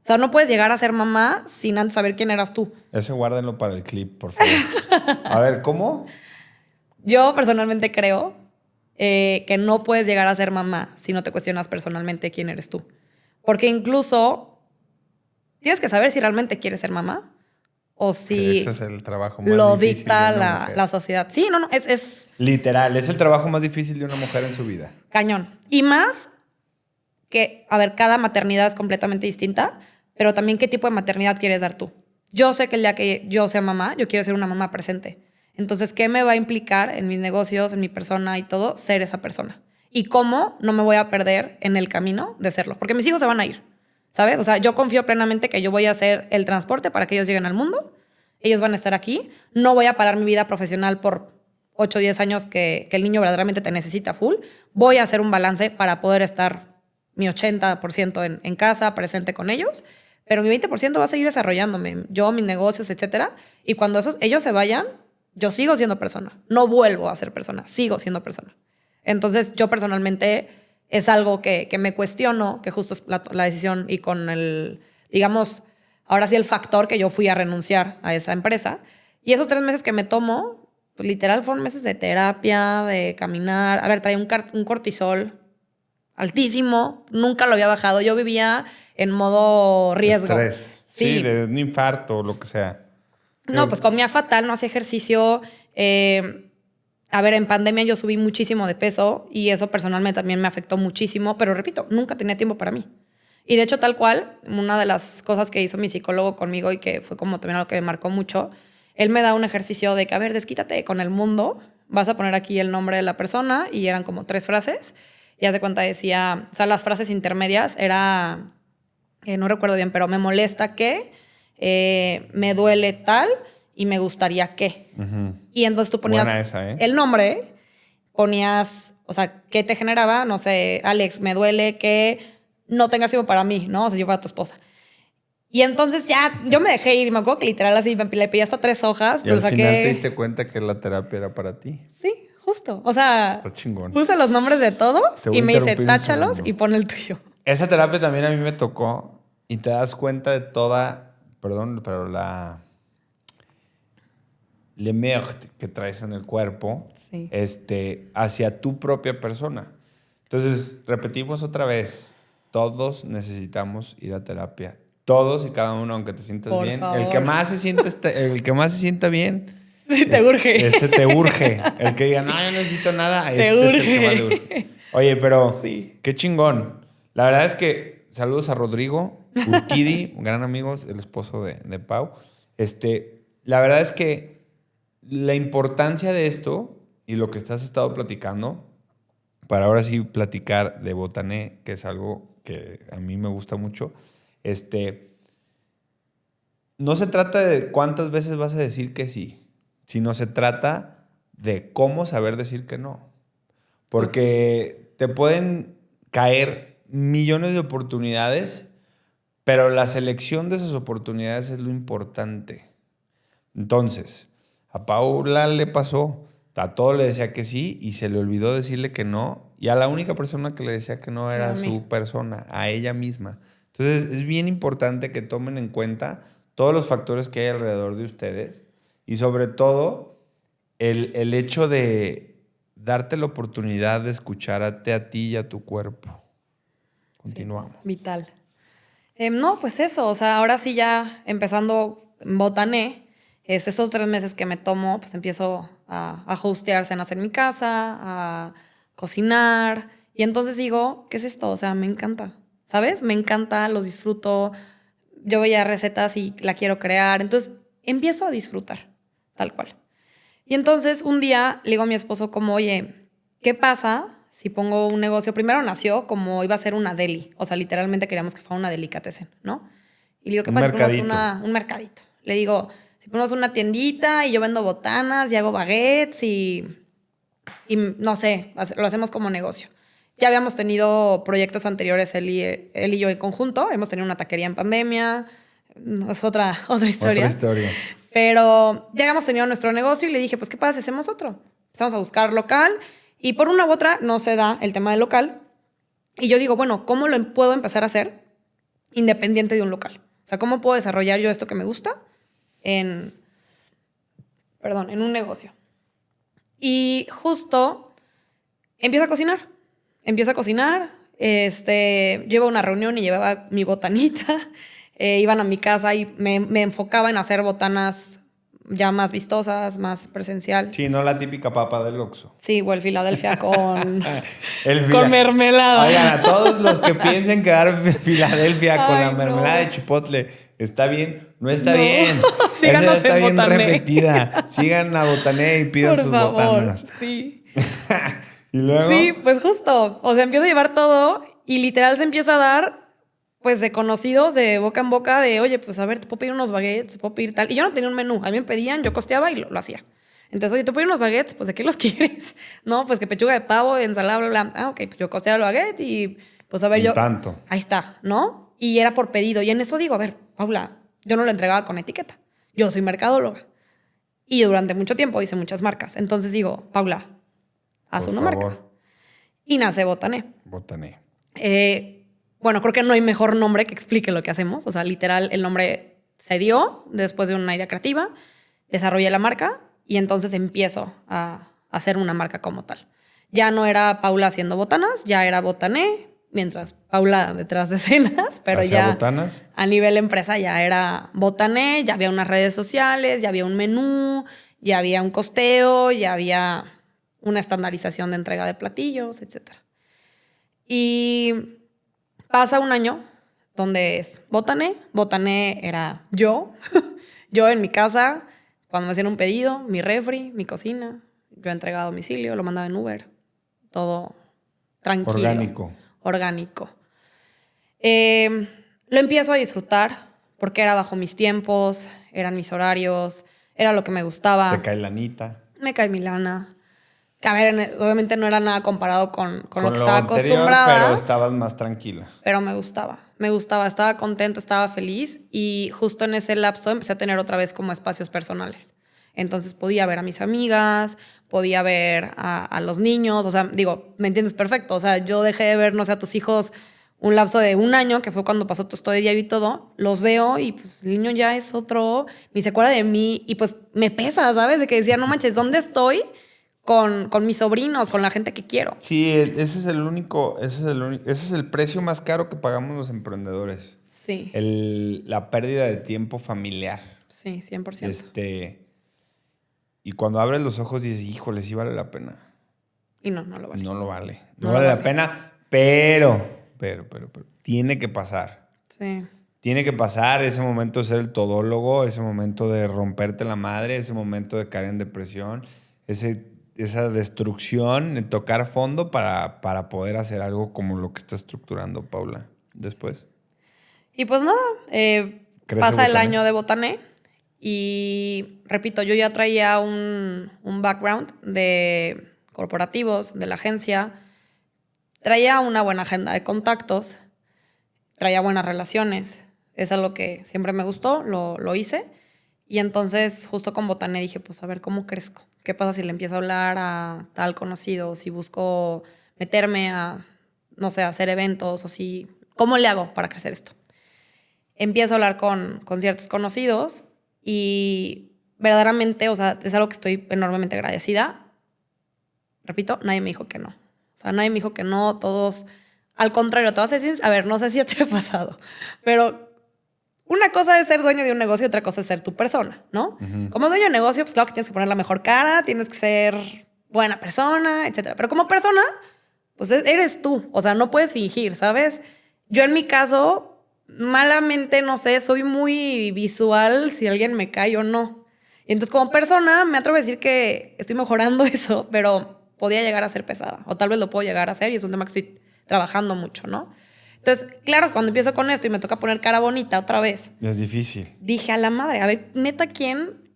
O sea, no puedes llegar a ser mamá sin antes saber quién eras tú. Ese guárdenlo para el clip, por favor. A ver, ¿cómo? Yo personalmente creo que no puedes llegar a ser mamá si no te cuestionas personalmente quién eres tú. Porque incluso tienes que saber si realmente quieres ser mamá o si ese es el trabajo más lo difícil dicta de una la sociedad. Sí, es... Literal, es el trabajo más difícil de una mujer en su vida. Cañón. Y más que, a ver, cada maternidad es completamente distinta, pero también qué tipo de maternidad quieres dar tú. Yo sé que el día que yo sea mamá, yo quiero ser una mamá presente. Entonces, ¿qué me va a implicar en mis negocios, en mi persona y todo, ser esa persona? Y cómo no me voy a perder en el camino de serlo. Porque mis hijos se van a ir, ¿sabes? O sea, yo confío plenamente que yo voy a hacer el transporte para que ellos lleguen al mundo. Ellos van a estar aquí. No voy a parar mi vida profesional por 8 o 10 años que el niño verdaderamente te necesita full. Voy a hacer un balance para poder estar mi 80% en casa, presente con ellos. Pero mi 20% va a seguir desarrollándome. Yo, mis negocios, etcétera. Y cuando ellos se vayan, yo sigo siendo persona. No vuelvo a ser persona. Sigo siendo persona. Entonces, yo personalmente es algo que me cuestiono, que justo es la decisión y con el, digamos, ahora sí el factor que yo fui a renunciar a esa empresa. Y esos 3 meses que me tomo, pues literal fueron meses de terapia, de caminar. A ver, traía un cortisol altísimo. Nunca lo había bajado. Yo vivía en modo riesgo. Estrés. Sí, de un infarto o lo que sea. No, pues comía fatal, no hacía ejercicio. A ver, en pandemia yo subí muchísimo de peso y eso personalmente también me afectó muchísimo, pero repito, nunca tenía tiempo para mí. Y de hecho, tal cual, una de las cosas que hizo mi psicólogo conmigo y que fue como también algo que me marcó mucho, él me da un ejercicio de que, a ver, desquítate con el mundo, vas a poner aquí el nombre de la persona y eran como 3 frases. Y haz de cuenta decía, o sea, las frases intermedias era, no recuerdo bien, pero me molesta que, me duele tal y me gustaría que. Y entonces tú ponías esa, el nombre, ponías, o sea, ¿qué te generaba? No sé, Alex, me duele que no tengas tiempo para mí, ¿no? O sea, si yo fuera tu esposa. Y entonces ya, yo me dejé ir, me acuerdo que literal así, le pedí hasta 3 hojas. Y al final te diste cuenta que la terapia era para ti. Sí, justo. O sea, está chingón. Puse los nombres de todos y me dice, táchalos y pon el tuyo. Esa terapia también a mí me tocó y te das cuenta de toda, perdón, pero le merde que traes en el cuerpo, sí, hacia tu propia persona. Entonces, repetimos otra vez, todos necesitamos ir a terapia. Todos y cada uno, aunque te sientas por bien. Favor. El que más se sienta bien. Te urge. Ese te urge. El que diga, no, yo no necesito nada, ese es el que más le urge. Oye, pero sí, qué chingón. La verdad es que saludos a Rodrigo Urquidi, un gran amigo, el esposo de Pau. La verdad es que la importancia de esto y lo que estás estado platicando, para ahora sí platicar de Botané, que es algo que a mí me gusta mucho, no se trata de cuántas veces vas a decir que sí, sino se trata de cómo saber decir que no. Porque te pueden caer millones de oportunidades, pero la selección de esas oportunidades es lo importante. Entonces, a Paula le pasó, a todo le decía que sí y se le olvidó decirle que no, y a la única persona que le decía que no era su persona, a ella misma. Entonces, es bien importante que tomen en cuenta todos los factores que hay alrededor de ustedes y sobre todo el hecho de darte la oportunidad de escucharte a ti y a tu cuerpo. Continuamos. Sí, vital. No, pues eso, o sea, ahora sí ya empezando en Botané, esos 3 meses que me tomo, pues empiezo a hostear cenas en mi casa, a cocinar, y entonces digo, ¿qué es esto? O sea, me encanta, ¿sabes? Me encanta, lo disfruto, yo veía recetas y la quiero crear, entonces empiezo a disfrutar, tal cual. Y entonces un día le digo a mi esposo como, oye, ¿qué pasa si pongo un negocio? Primero nació como iba a ser una deli, o sea, literalmente queríamos que fuera una delicatessen, ¿no? Y le digo, ¿qué pasa si ponemos un mercadito? Le digo, si ponemos una tiendita y yo vendo botanas y hago baguettes y no sé, lo hacemos como negocio. Ya habíamos tenido proyectos anteriores, él y yo en conjunto, hemos tenido una taquería en pandemia, es otra historia. Otra historia. Pero ya habíamos tenido nuestro negocio y le dije, pues, ¿qué pasa si hacemos otro? Empezamos a buscar local y por una u otra no se da el tema del local. Y yo digo, bueno, ¿cómo lo puedo empezar a hacer independiente de un local? O sea, ¿cómo puedo desarrollar yo esto que me gusta en un negocio? Y justo empiezo a cocinar. Yo iba a una reunión y llevaba mi botanita. Iban a mi casa y me enfocaba en hacer botanas ya más vistosas, más presencial. Sí, no la típica papa del Oxxo. Sí, o el Filadelfia con mermelada. Oigan, a todos los que piensen quedar Filadelfia con la mermelada de chipotle, ¿está bien? No está bien. Síganos Esa está en bien Botané. repetida. Sigan a Botané y pidan sus botanas. Sí. Y luego... Sí, pues justo. O sea, empiezo a llevar todo y literal se empieza a dar, pues, de conocidos, de boca en boca, de, oye, pues, a ver, te puedo pedir unos baguettes, te puedo pedir tal. Y yo no tenía un menú. A mí me pedían, yo costeaba y lo hacía. Entonces, oye, te puedo pedir unos baguettes, pues, ¿de qué los quieres? No, pues, que pechuga de pavo, ensalada, bla, bla. Ah, ok, pues yo costeaba el baguette y, pues, a ver, yo... Tanto. Ahí está, ¿no? Y era por pedido. Y en eso digo, a ver, Paula, yo no lo entregaba con etiqueta. Yo soy mercadóloga. Y durante mucho tiempo hice muchas marcas. Entonces digo, Paula, haz una marca. Y nace Botané. Botané. Bueno, creo que no hay mejor nombre que explique lo que hacemos. O sea, literal, el nombre se dio después de una idea creativa, desarrollé la marca y entonces empiezo a hacer una marca como tal. Ya no era Paula haciendo botanas, ya era Botané mientras Paula detrás de escenas, pero ¿Hacía ya botanas? a nivel empresa ya era botané, ya había unas redes sociales, ya había un menú, ya había un costeo, ya había una estandarización de entrega de platillos, etc. Y pasa un año donde es botané. Botané era yo, yo en mi casa, cuando me hacían un pedido, mi refri, mi cocina, yo entregaba a domicilio, lo mandaba en Uber, todo tranquilo. Orgánico. Lo empiezo a disfrutar porque era bajo mis tiempos, eran mis horarios, era lo que me gustaba. Te cae lanita. Me cae mi lana. A ver, obviamente no era nada comparado con lo que estaba anterior, acostumbrada. pero estabas más tranquila. Pero me gustaba, estaba contenta, estaba feliz y justo en ese lapso empecé a tener otra vez como espacios personales. Entonces podía ver a mis amigas, podía ver a los niños, o sea, digo, ¿me entiendes? Perfecto, o sea, yo dejé de ver, no sé, a tus hijos un lapso de un año, que fue cuando pasó todo de diario y todo, los veo y pues el niño ya es otro, ni se acuerda de mí y pues me pesa, ¿sabes? De que decía, no manches, ¿dónde estoy con mis sobrinos, con la gente que quiero? Sí, ese es el precio más caro que pagamos los emprendedores. Sí. La pérdida de tiempo familiar. Sí, 100%. Y cuando abres los ojos dices, híjole, sí vale la pena. Y no lo vale. No lo vale. No No vale lo la vale. pena, pero tiene que pasar. Sí. Tiene que pasar ese momento de ser el todólogo, ese momento de romperte la madre, ese momento de caer en depresión, esa destrucción, de tocar fondo para poder hacer algo como lo que está estructurando Paula después. Y pues nada, pasa el Botané. año de botané y repito, yo ya traía un background de corporativos, de la agencia, traía una buena agenda de contactos, traía buenas relaciones, es algo que siempre me gustó, lo hice y entonces justo con botané dije, pues a ver cómo crezco, qué pasa si le empiezo a hablar a tal conocido, si busco meterme a, no sé, hacer eventos o si, ¿cómo le hago para crecer esto? Empiezo a hablar con ciertos conocidos y verdaderamente, o sea, es algo que estoy enormemente agradecida. Repito, nadie me dijo que no. O sea, nadie me dijo que no, todos, al contrario, todas decir, a ver, no sé si te ha pasado, pero una cosa es ser dueño de un negocio y otra cosa es ser tu persona, ¿no? Uh-huh. Como dueño de negocio, pues claro que tienes que poner la mejor cara, tienes que ser buena persona, etc. Pero como persona, pues eres tú, o sea, no puedes fingir, ¿sabes? Yo en mi caso, malamente, no sé, soy muy visual si alguien me cae o no. Y entonces como persona me atrevo a decir que estoy mejorando eso, pero podía llegar a ser pesada. O tal vez lo puedo llegar a hacer y es un tema que estoy trabajando mucho, ¿no? Entonces, claro, cuando empiezo con esto y me toca poner cara bonita otra vez. Es difícil. Dije a la madre, a ver, neta, ¿quién?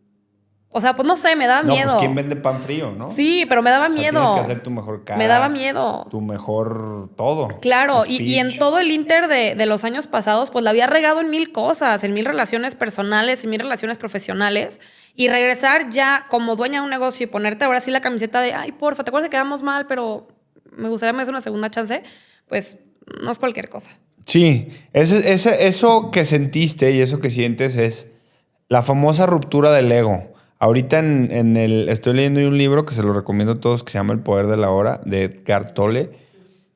O sea, pues no sé, me daba miedo. No, pues ¿quién vende pan frío, no? Sí, pero me daba miedo. Tienes que hacer tu mejor cara. Me daba miedo. Tu mejor todo. Claro, y en todo el inter de los años pasados, pues la había regado en 1000 cosas, en 1000 relaciones personales, en 1000 relaciones profesionales. Y regresar ya como dueña de un negocio y ponerte ahora sí la camiseta de, ay, porfa, ¿te acuerdas que quedamos mal, pero me gustaría me des una segunda chance? Pues no es cualquier cosa. Sí, eso que sentiste y eso que sientes es la famosa ruptura del ego. Ahorita estoy leyendo un libro que se lo recomiendo a todos que se llama El Poder de la Hora, de Eckhart Tolle.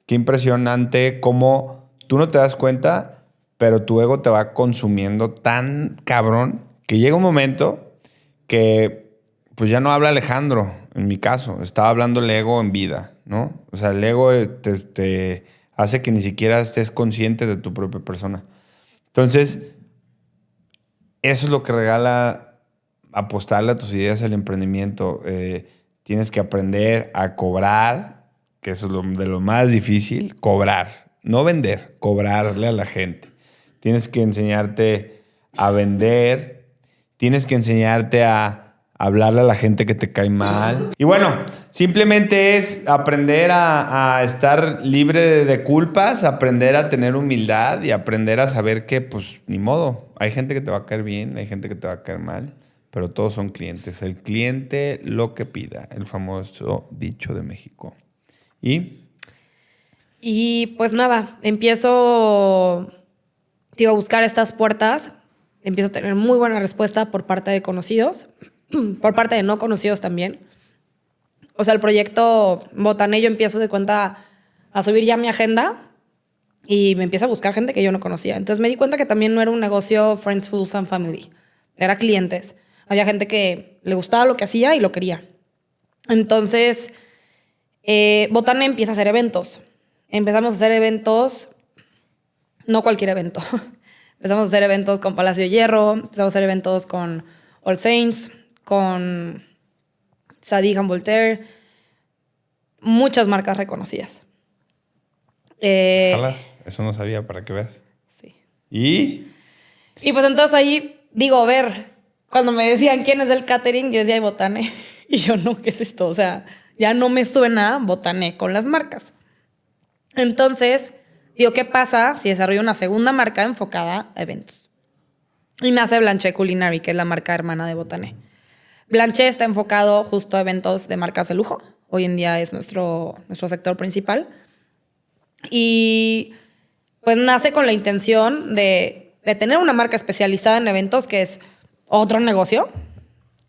Qué impresionante cómo tú no te das cuenta, pero tu ego te va consumiendo tan cabrón que llega un momento que pues ya no habla Alejandro, en mi caso. Estaba hablando el ego en vida, ¿no? O sea, el ego te hace que ni siquiera estés consciente de tu propia persona. Entonces, eso es lo que regala apostarle a tus ideas al emprendimiento. Tienes que aprender a cobrar, que eso es de lo más difícil, cobrar. No vender, cobrarle a la gente. Tienes que enseñarte a vender, tienes que enseñarte a hablarle a la gente que te cae mal. Y bueno, simplemente es aprender a estar libre de culpas, aprender a tener humildad y aprender a saber que, pues, ni modo. Hay gente que te va a caer bien, hay gente que te va a caer mal, pero todos son clientes. El cliente lo que pida, el famoso dicho de México. Y pues nada, empiezo a buscar estas puertas, empiezo a tener muy buena respuesta por parte de conocidos, por parte de no conocidos también. O sea, el proyecto Botané, yo empiezo de cuenta a subir ya mi agenda Y me empieza a buscar gente que yo no conocía. Entonces me di cuenta que también no era un negocio Friends, Fools and Family. Era clientes. Había gente que le gustaba lo que hacía y lo quería. Entonces, Botané empieza a hacer eventos. Empezamos a hacer eventos, no cualquier evento. Empezamos a hacer eventos con Palacio de Hierro, empezamos a hacer eventos con All Saints, con Zadig and Voltaire, muchas marcas reconocidas. Jalas, eso no sabía, para que veas. Sí. ¿Y? Y pues entonces ahí, digo, a ver, cuando me decían quién es el catering, yo decía, ay, Botané. Y yo, no, ¿qué es esto? O sea, ya no me suena Botané con las marcas. Entonces, digo, ¿qué pasa si desarrollo una segunda marca enfocada a eventos? Y nace Blanchet Culinary, que es la marca hermana de Botané. Blanchet está enfocado justo a eventos de marcas de lujo. Hoy en día es nuestro sector principal. Y pues nace con la intención de tener una marca especializada en eventos, que es otro negocio.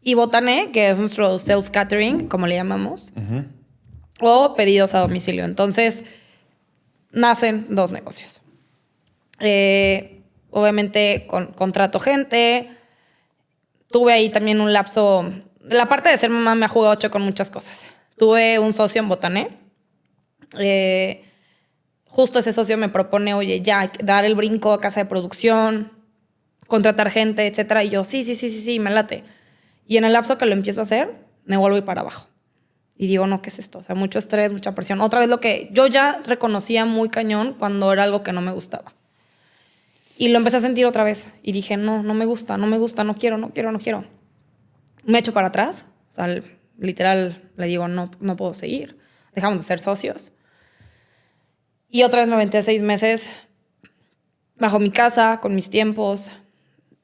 Y Botané, que es nuestro sales catering, como le llamamos, o pedidos a domicilio. Entonces, nacen dos negocios. Obviamente, contrato gente. Tuve ahí también un lapso. La parte de ser mamá me ha jugado 8 con muchas cosas. Tuve un socio en Botané. Justo ese socio me propone, oye, ya, dar el brinco a casa de producción, contratar gente, etcétera. Y yo, sí, me late. Y en el lapso que lo empiezo a hacer, me vuelvo a ir para abajo. Y digo, no, ¿qué es esto? O sea, mucho estrés, mucha presión. Otra vez lo que yo ya reconocía muy cañón cuando era algo que no me gustaba. Y lo empecé a sentir otra vez. Y dije, no me gusta, no quiero. Me echo para atrás. O sea, literal, le digo, no puedo seguir. Dejamos de ser socios. Y otra vez me aventé 6 meses bajo mi casa, con mis tiempos,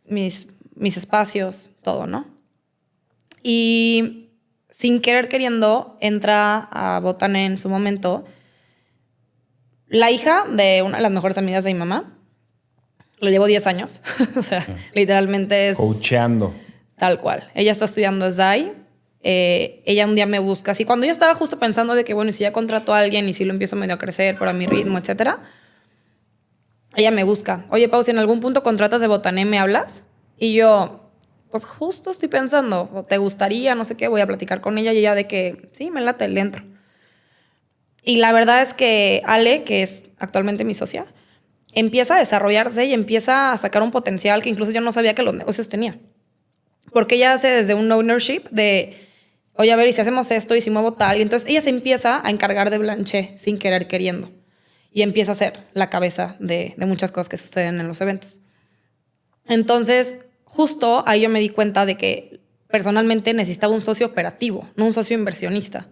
mis espacios, todo, ¿no? Y sin querer queriendo, entra a Botané en su momento la hija de una de las mejores amigas de mi mamá. Le llevo 10 años. O sea, literalmente es... Coacheando. Tal cual. Ella está estudiando SDAI. Ella un día me busca. Así cuando yo estaba justo pensando de que, bueno, y si ya contrato a alguien y si lo empiezo medio a crecer por a mi ritmo, etcétera, ella me busca. Oye, Pau, si en algún punto contratas de Botané, ¿me hablas? Y yo... pues justo estoy pensando, ¿te gustaría? No sé qué, voy a platicar con ella y ella de que sí, me late, le entro. Y la verdad es que Ale, que es actualmente mi socia, empieza a desarrollarse y empieza a sacar un potencial que incluso yo no sabía que los negocios tenía. Porque ella hace desde un ownership de, oye, a ver, y si hacemos esto y si muevo tal. Y entonces ella se empieza a encargar de Blanchet sin querer queriendo. Y empieza a ser la cabeza de muchas cosas que suceden en los eventos. Entonces... justo ahí yo me di cuenta de que personalmente necesitaba un socio operativo, no un socio inversionista.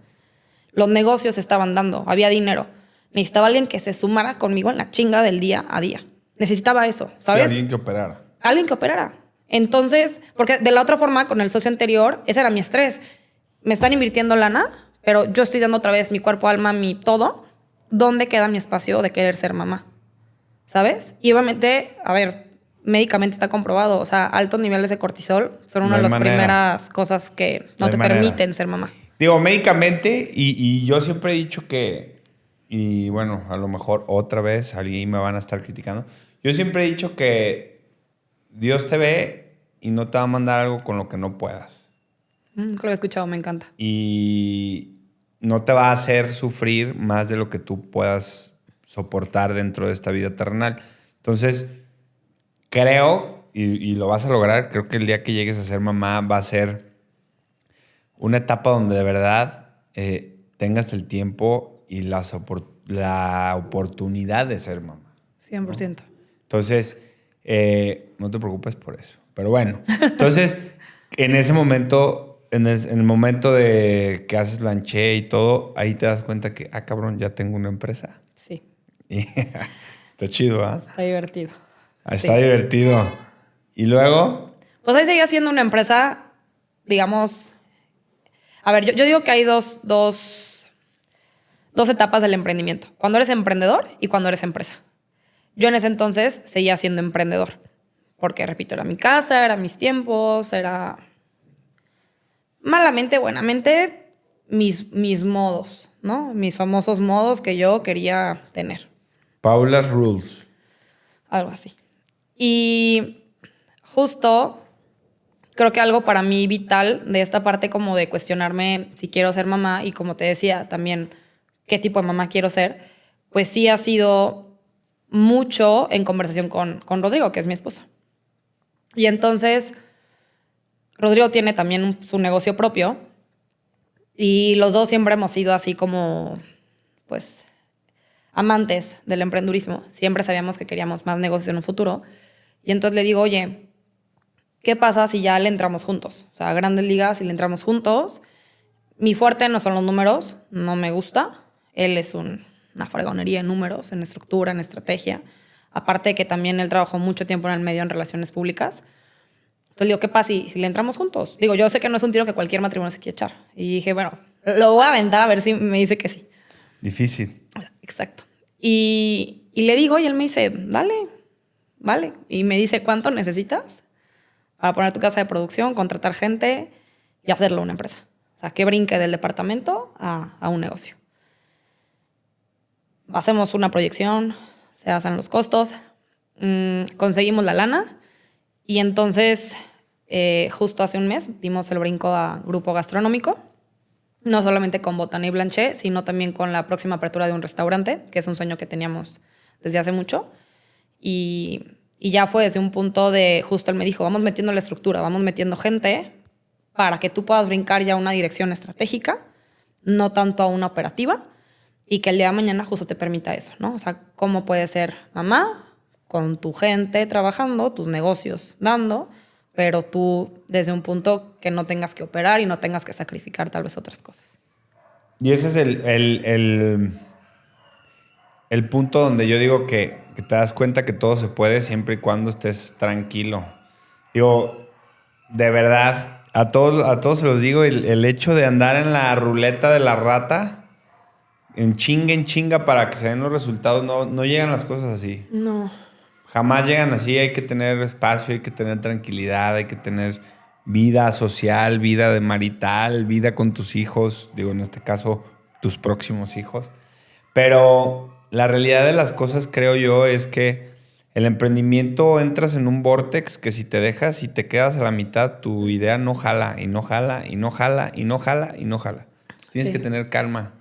Los negocios estaban dando, había dinero. Necesitaba alguien que se sumara conmigo en la chinga del día a día. Necesitaba eso, ¿sabes? Sí, alguien que operara. Alguien que operara. Entonces, porque de la otra forma, con el socio anterior, ese era mi estrés. Me están invirtiendo lana, pero yo estoy dando otra vez mi cuerpo, alma, mi todo. ¿Dónde queda mi espacio de querer ser mamá? ¿Sabes? Y obviamente, a ver... médicamente está comprobado, o sea, altos niveles de cortisol son una de las primeras cosas que no te permiten ser mamá. Digo, médicamente, y yo siempre he dicho que, y bueno, a lo mejor otra vez alguien me van a estar criticando, yo siempre he dicho que Dios te ve y no te va a mandar algo con lo que no puedas. Lo he escuchado, me encanta. Y no te va a hacer sufrir más de lo que tú puedas soportar dentro de esta vida terrenal. Entonces... creo, y lo vas a lograr, creo que el día que llegues a ser mamá va a ser una etapa donde de verdad tengas el tiempo y la oportunidad de ser mamá. 100%. ¿No? Entonces, no te preocupes por eso. Pero bueno, entonces, en ese momento, en el momento de que haces Blanchet y todo, ahí te das cuenta que, cabrón, ya tengo una empresa. Sí. Está chido, ¿ah? Está divertido. Está divertido. ¿Y luego? Pues ahí seguía siendo una empresa, digamos... A ver, yo digo que hay dos etapas del emprendimiento. Cuando eres emprendedor y cuando eres empresa. Yo en ese entonces seguía siendo emprendedor. Porque, repito, era mi casa, eran mis tiempos, era... malamente, buenamente, mis modos, ¿no? Mis famosos modos que yo quería tener. Paula's Rules. Algo así. Y justo creo que algo para mí vital de esta parte como de cuestionarme si quiero ser mamá y como te decía también qué tipo de mamá quiero ser, pues sí ha sido mucho en conversación con Rodrigo, que es mi esposo. Y entonces Rodrigo tiene también su negocio propio y los dos siempre hemos sido así como, pues, amantes del emprendurismo. Siempre sabíamos que queríamos más negocios en un futuro. Y entonces le digo, oye, ¿qué pasa si ya le entramos juntos? O sea, a Grandes Ligas, si le entramos juntos. Mi fuerte no son los números, no me gusta. Él es una fregonería en números, en estructura, en estrategia. Aparte de que también él trabajó mucho tiempo en el medio en relaciones públicas. Entonces le digo, ¿qué pasa si le entramos juntos? Digo, yo sé que no es un tiro que cualquier matrimonio se quiere echar. Y dije, bueno, lo voy a aventar a ver si me dice que sí. Difícil. Exacto. Y le digo, y él me dice, dale, vale. Y me dice, ¿cuánto necesitas para poner tu casa de producción, contratar gente y hacerlo una empresa? O sea, que brinque del departamento a un negocio. Hacemos una proyección, se hacen los costos, conseguimos la lana y entonces justo hace un mes dimos el brinco a grupo gastronómico, no solamente con Botané y Blanchet, sino también con la próxima apertura de un restaurante, que es un sueño que teníamos desde hace mucho. Y ya fue desde un punto de, justo él me dijo, vamos metiendo la estructura, vamos metiendo gente para que tú puedas brincar ya a una dirección estratégica, no tanto a una operativa, y que el día de mañana justo te permita eso, ¿no? O sea, cómo puedes ser mamá con tu gente trabajando, tus negocios dando, pero tú desde un punto que no tengas que operar y no tengas que sacrificar tal vez otras cosas. Y ese es el punto donde yo digo que te das cuenta que todo se puede siempre y cuando estés tranquilo. Digo, de verdad, a todos se los digo, el hecho de andar en la ruleta de la rata, en chinga para que se den los resultados, no llegan las cosas así. No. Jamás llegan así, hay que tener espacio, hay que tener tranquilidad, hay que tener vida social, vida de marital, vida con tus hijos, digo, en este caso, tus próximos hijos. Pero la realidad de las cosas, creo yo, es que el emprendimiento entras en un vortex que si te dejas y te quedas a la mitad, tu idea no jala, y no jala, y no jala, y no jala, y no jala. Tienes que tener calma.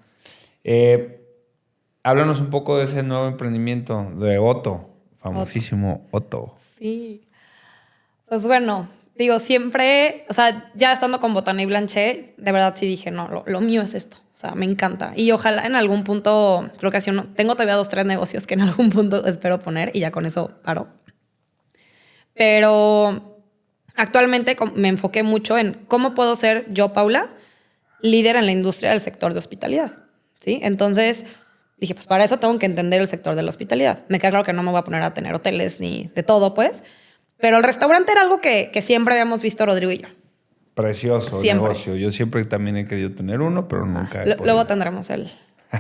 Háblanos un poco de ese nuevo emprendimiento de Otto. Famosísimo Otto. Sí. Pues bueno, digo, siempre, o sea, ya estando con Botané y Blanchet, de verdad sí dije, no, lo mío es esto. O sea, me encanta. Y ojalá en algún punto, creo que así tengo todavía 2, 3 negocios que en algún punto espero poner y ya con eso paro. Pero actualmente me enfoqué mucho en cómo puedo ser yo, Paula, líder en la industria del sector de hospitalidad. ¿Sí? Entonces dije, pues para eso tengo que entender el sector de la hospitalidad. Me queda claro que no me voy a poner a tener hoteles ni de todo, pues. Pero el restaurante era algo que siempre habíamos visto Rodrigo y yo. Precioso Siempre. negocio. Yo siempre también he querido tener uno, pero nunca he podido. Luego tendremos el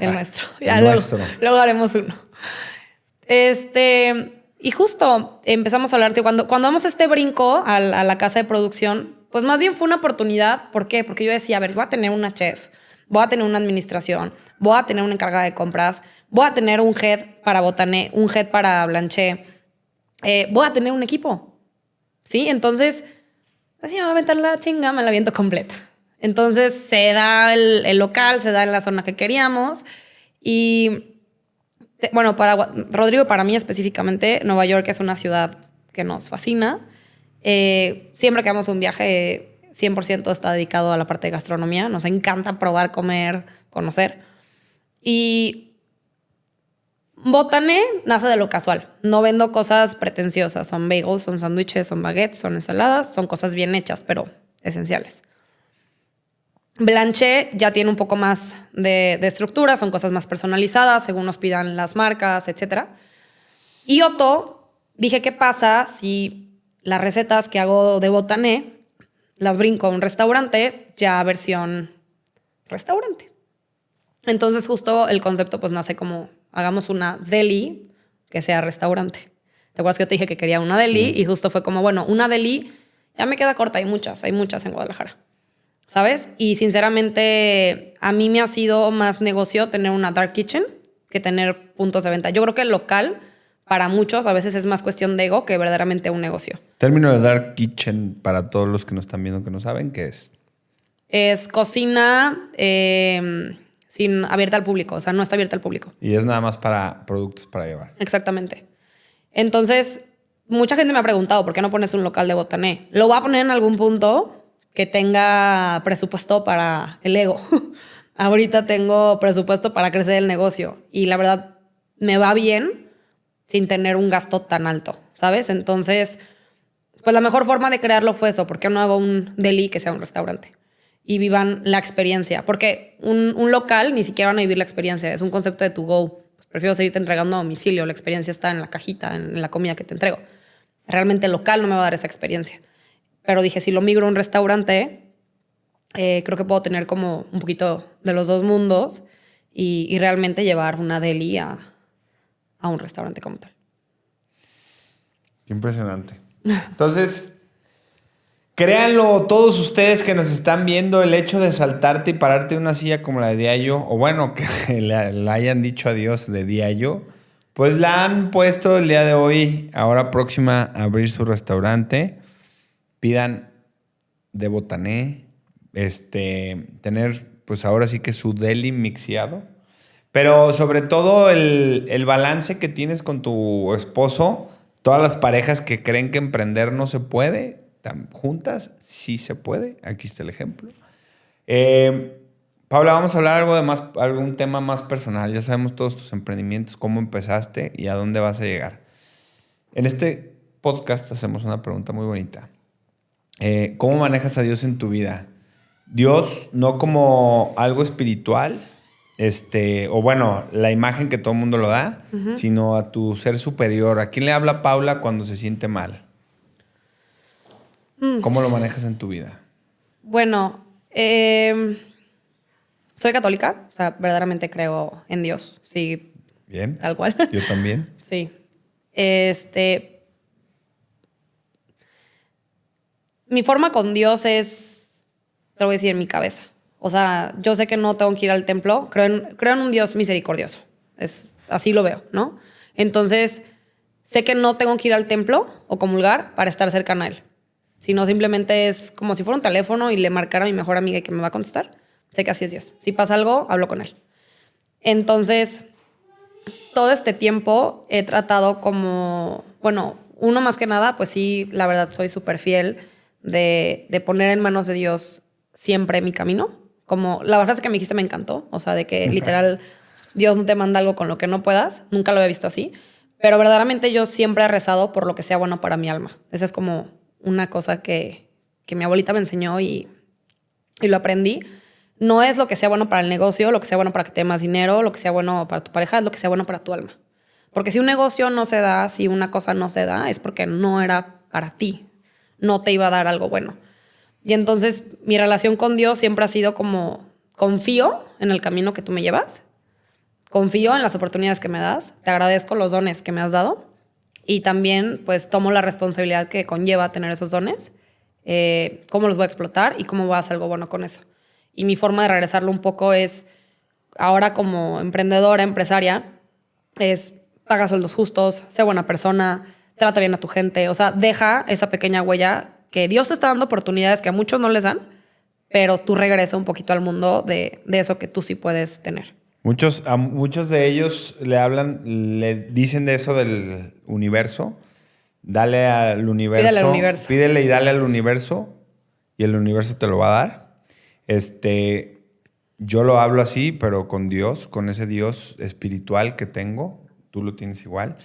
nuestro. El nuestro. Luego haremos uno. Y justo empezamos a hablar, tío, cuando damos este brinco a la casa de producción, pues más bien fue una oportunidad. ¿Por qué? Porque yo decía, a ver, voy a tener una chef, voy a tener una administración, voy a tener una encargada de compras, voy a tener un head para Botané, un head para Blanchet, voy a tener un equipo, ¿sí? Entonces, así me voy a aventar la chinga, me la aviento completa. Entonces, se da el local, se da en la zona que queríamos y, bueno, para Rodrigo, para mí específicamente, Nueva York es una ciudad que nos fascina. Siempre que hagamos un viaje, 100% está dedicado a la parte de gastronomía. Nos encanta probar, comer, conocer. Y Botané nace de lo casual. No vendo cosas pretenciosas. Son bagels, son sándwiches, son baguettes, son ensaladas. Son cosas bien hechas, pero esenciales. Blanchet ya tiene un poco más de estructura. Son cosas más personalizadas, según nos pidan las marcas, etc. Y Otto, dije, ¿qué pasa si las recetas que hago de Botané las brinco a un restaurante, ya versión restaurante? Entonces justo el concepto pues nace como, hagamos una deli que sea restaurante. ¿Te acuerdas que yo te dije que quería una deli? Sí. Y justo fue como, bueno, una deli ya me queda corta, hay muchas en Guadalajara, ¿sabes? Y sinceramente a mí me ha sido más negocio tener una dark kitchen que tener puntos de venta. Yo creo que el local, para muchos, a veces es más cuestión de ego que verdaderamente un negocio. Término de Dark Kitchen, para todos los que nos están viendo que no saben, ¿qué es? Es cocina sin abierta al público, o sea, no está abierta al público. Y es nada más para productos para llevar. Exactamente. Entonces, mucha gente me ha preguntado, ¿por qué no pones un local de botané? Lo voy a poner en algún punto que tenga presupuesto para el ego. Ahorita tengo presupuesto para crecer el negocio y la verdad me va bien sin tener un gasto tan alto, ¿sabes? Entonces, pues la mejor forma de crearlo fue eso. ¿Por qué no hago un deli que sea un restaurante? Y vivan la experiencia. Porque un local ni siquiera van a vivir la experiencia. Es un concepto de to go. Pues prefiero seguirte entregando a domicilio. La experiencia está en la cajita, en la comida que te entrego. Realmente el local no me va a dar esa experiencia. Pero dije, si lo migro a un restaurante, creo que puedo tener como un poquito de los dos mundos y realmente llevar una deli a un restaurante como tal. Qué impresionante. Entonces, créanlo todos ustedes que nos están viendo, el hecho de saltarte y pararte en una silla como la de Diallo, o bueno, que le hayan dicho adiós de Diallo, pues la han puesto el día de hoy, ahora próxima a abrir su restaurante. Pidan de botané, tener pues ahora sí que su deli mixiado. Pero sobre todo el balance que tienes con tu esposo, todas las parejas que creen que emprender no se puede, juntas sí se puede. Aquí está el ejemplo. Paula, vamos a hablar algún tema más personal. Ya sabemos todos tus emprendimientos, cómo empezaste y a dónde vas a llegar. En este podcast hacemos una pregunta muy bonita. ¿Cómo manejas a Dios en tu vida? Dios no como algo espiritual, o bueno, la imagen que todo el mundo lo da, sino a tu ser superior. ¿A quién le habla Paula cuando se siente mal? ¿Cómo lo manejas en tu vida? Bueno, soy católica, o sea, verdaderamente creo en Dios, sí. Bien. Tal cual. Yo también. Sí. Mi forma con Dios es, te lo voy a decir, en mi cabeza. O sea, yo sé que no tengo que ir al templo. Creo en un Dios misericordioso. Así lo veo, ¿no? Entonces, sé que no tengo que ir al templo o comulgar para estar cercana a Él. Sino simplemente es como si fuera un teléfono y le marcara a mi mejor amiga y que me va a contestar. Sé que así es Dios. Si pasa algo, hablo con Él. Entonces, todo este tiempo he tratado como... Bueno, uno más que nada, pues sí, la verdad soy súper fiel de poner en manos de Dios siempre mi camino. Como la frase que me dijiste me encantó. O sea, de que literal Dios no te manda algo con lo que no puedas. Nunca lo había visto así. Pero verdaderamente yo siempre he rezado por lo que sea bueno para mi alma. Esa es como una cosa que mi abuelita me enseñó y lo aprendí. No es lo que sea bueno para el negocio, lo que sea bueno para que te dé más dinero, lo que sea bueno para tu pareja, es lo que sea bueno para tu alma. Porque si un negocio no se da, si una cosa no se da, es porque no era para ti. No te iba a dar algo bueno. Y entonces mi relación con Dios siempre ha sido como confío en el camino que tú me llevas, confío en las oportunidades que me das, te agradezco los dones que me has dado y también pues tomo la responsabilidad que conlleva tener esos dones, cómo los voy a explotar y cómo voy a hacer algo bueno con eso. Y mi forma de regresarlo un poco es, ahora como emprendedora, empresaria, es paga sueldos justos, sé buena persona, trata bien a tu gente, o sea, deja esa pequeña huella que Dios te está dando oportunidades que a muchos no les dan, pero tú regresa un poquito al mundo de eso que tú sí puedes tener. A muchos de ellos le dicen de eso del universo. Dale al universo. Pídele al universo. Pídele y dale al universo y el universo te lo va a dar. Yo lo hablo así, pero con Dios, con ese Dios espiritual que tengo, tú lo tienes igual.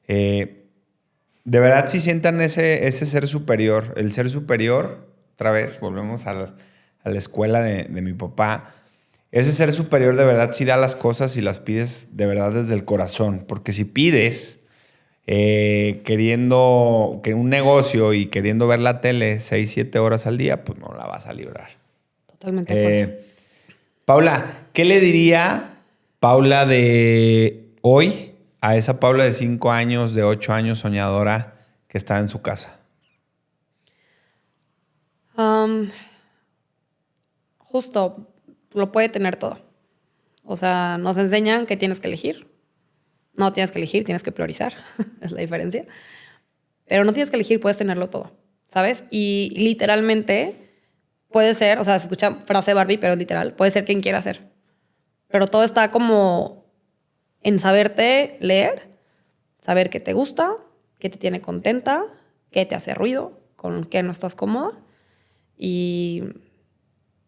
De verdad, si sientan ese ser superior, el ser superior, otra vez, volvemos a la escuela de mi papá, ese ser superior de verdad sí da las cosas y las pides de verdad desde el corazón, porque si pides queriendo que un negocio y queriendo ver la tele 6-7 horas al día, pues no la vas a librar. Totalmente de acuerdo. Paula, ¿qué le diría Paula de hoy a esa Paula de 5 años, de 8 años, soñadora que está en su casa? Justo, lo puede tener todo. O sea, nos enseñan que tienes que elegir. No tienes que elegir, tienes que priorizar. Es la diferencia. Pero no tienes que elegir, puedes tenerlo todo, ¿sabes? Y literalmente puede ser, o sea, se escucha frase Barbie, pero es literal, puede ser quien quiera ser. Pero todo está como en saberte leer, saber qué te gusta, qué te tiene contenta, qué te hace ruido, con qué no estás cómoda. Y,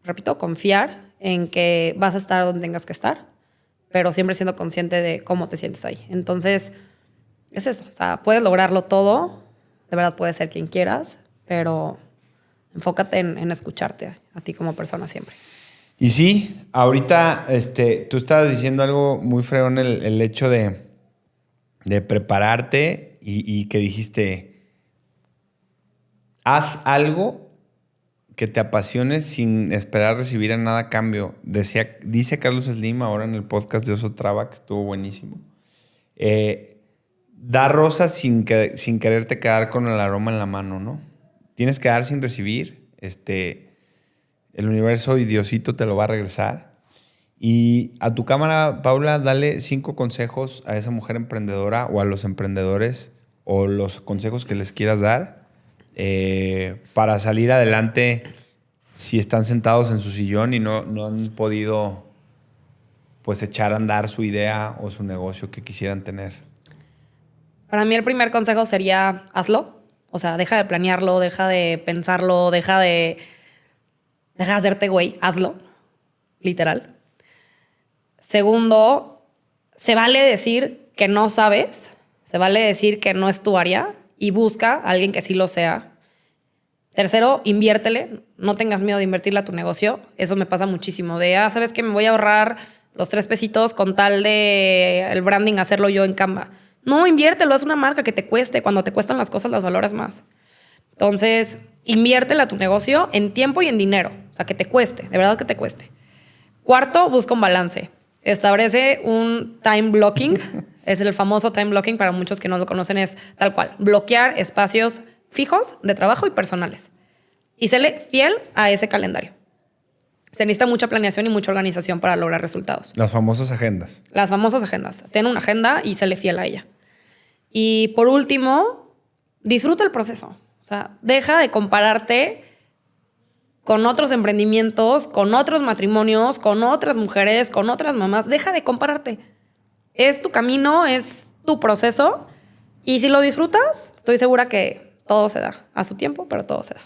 repito, confiar en que vas a estar donde tengas que estar, pero siempre siendo consciente de cómo te sientes ahí. Entonces, es eso. O sea, puedes lograrlo todo. De verdad, puedes ser quien quieras, pero enfócate en escucharte a ti como persona siempre. Y sí, ahorita tú estabas diciendo algo muy fregón, el hecho de prepararte y que dijiste, haz algo que te apasione sin esperar recibir a nada a cambio. Dice Carlos Slim ahora en el podcast de Oso Traba, que estuvo buenísimo. Da rosas sin quererte quedar con el aroma en la mano, ¿no? Tienes que dar sin recibir. El universo y Diosito te lo va a regresar. Y a tu cámara, Paula, dale 5 consejos a esa mujer emprendedora o a los emprendedores o los consejos que les quieras dar para salir adelante si están sentados en su sillón y no han podido pues echar a andar su idea o su negocio que quisieran tener. Para mí el primer consejo sería hazlo. O sea, deja de planearlo, deja de pensarlo, deja de hacerte güey, hazlo. Literal. Segundo, se vale decir que no sabes, se vale decir que no es tu área y busca a alguien que sí lo sea. Tercero, inviértele, no tengas miedo de invertirle a tu negocio. Eso me pasa muchísimo. ¿Sabes qué? Me voy a ahorrar los 3 pesitos con tal de el branding hacerlo yo en Canva. No, inviértelo, es una marca que te cueste. Cuando te cuestan las cosas, las valoras más. Entonces, inviértele a tu negocio en tiempo y en dinero. O sea, que te cueste, de verdad que te cueste. Cuarto, busca un balance. Establece un time blocking. Es el famoso time blocking, para muchos que no lo conocen, es tal cual. Bloquear espacios fijos de trabajo y personales. Y séle fiel a ese calendario. Se necesita mucha planeación y mucha organización para lograr resultados. Las famosas agendas. Las famosas agendas. Ten una agenda y séle fiel a ella. Y por último, disfruta el proceso. O sea, deja de compararte con otros emprendimientos, con otros matrimonios, con otras mujeres, con otras mamás. Deja de compararte. Es tu camino, es tu proceso. Y si lo disfrutas, estoy segura que todo se da. A su tiempo, pero todo se da.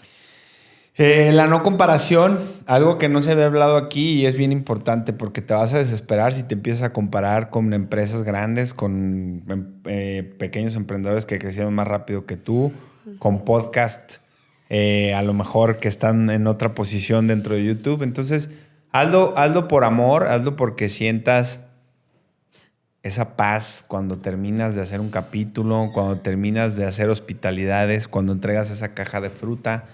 La no comparación, algo que no se había hablado aquí y es bien importante porque te vas a desesperar si te empiezas a comparar con empresas grandes, con pequeños emprendedores que crecieron más rápido que tú, con podcast, a lo mejor que están en otra posición dentro de YouTube. Entonces, hazlo por amor, hazlo porque sientas esa paz cuando terminas de hacer un capítulo, cuando terminas de hacer hospitalidades, cuando entregas esa caja de fruta.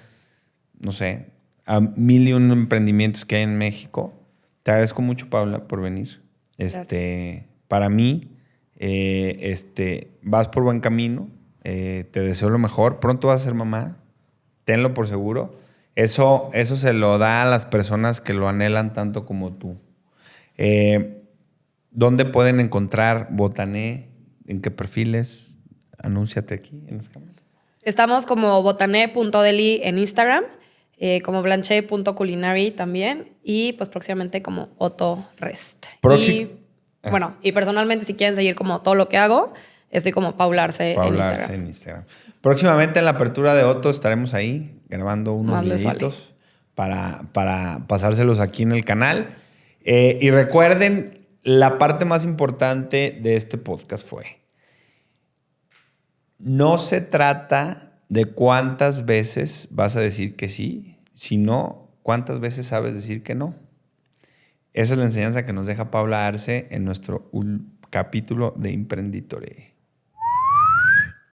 No sé, a 1001 emprendimientos que hay en México. Te agradezco mucho, Paula, por venir. Para mí, vas por buen camino. Te deseo lo mejor. Pronto vas a ser mamá. Tenlo por seguro. Eso se lo da a las personas que lo anhelan tanto como tú. ¿Dónde pueden encontrar Botané? ¿En qué perfiles? Anúnciate aquí en las cámaras. Estamos como botané.deli en Instagram. Como blanche.culinary también y pues próximamente como Otto Rest. Y personalmente si quieren seguir como todo lo que hago, estoy como Paula Arce en Instagram. Próximamente en la apertura de Otto estaremos ahí grabando unos videitos para pasárselos aquí en el canal. Y recuerden, la parte más importante de este podcast fue: no se trata de cuántas veces vas a decir que sí, sino cuántas veces sabes decir que no. Esa es la enseñanza que nos deja Paula Arce en nuestro capítulo de Emprenditore.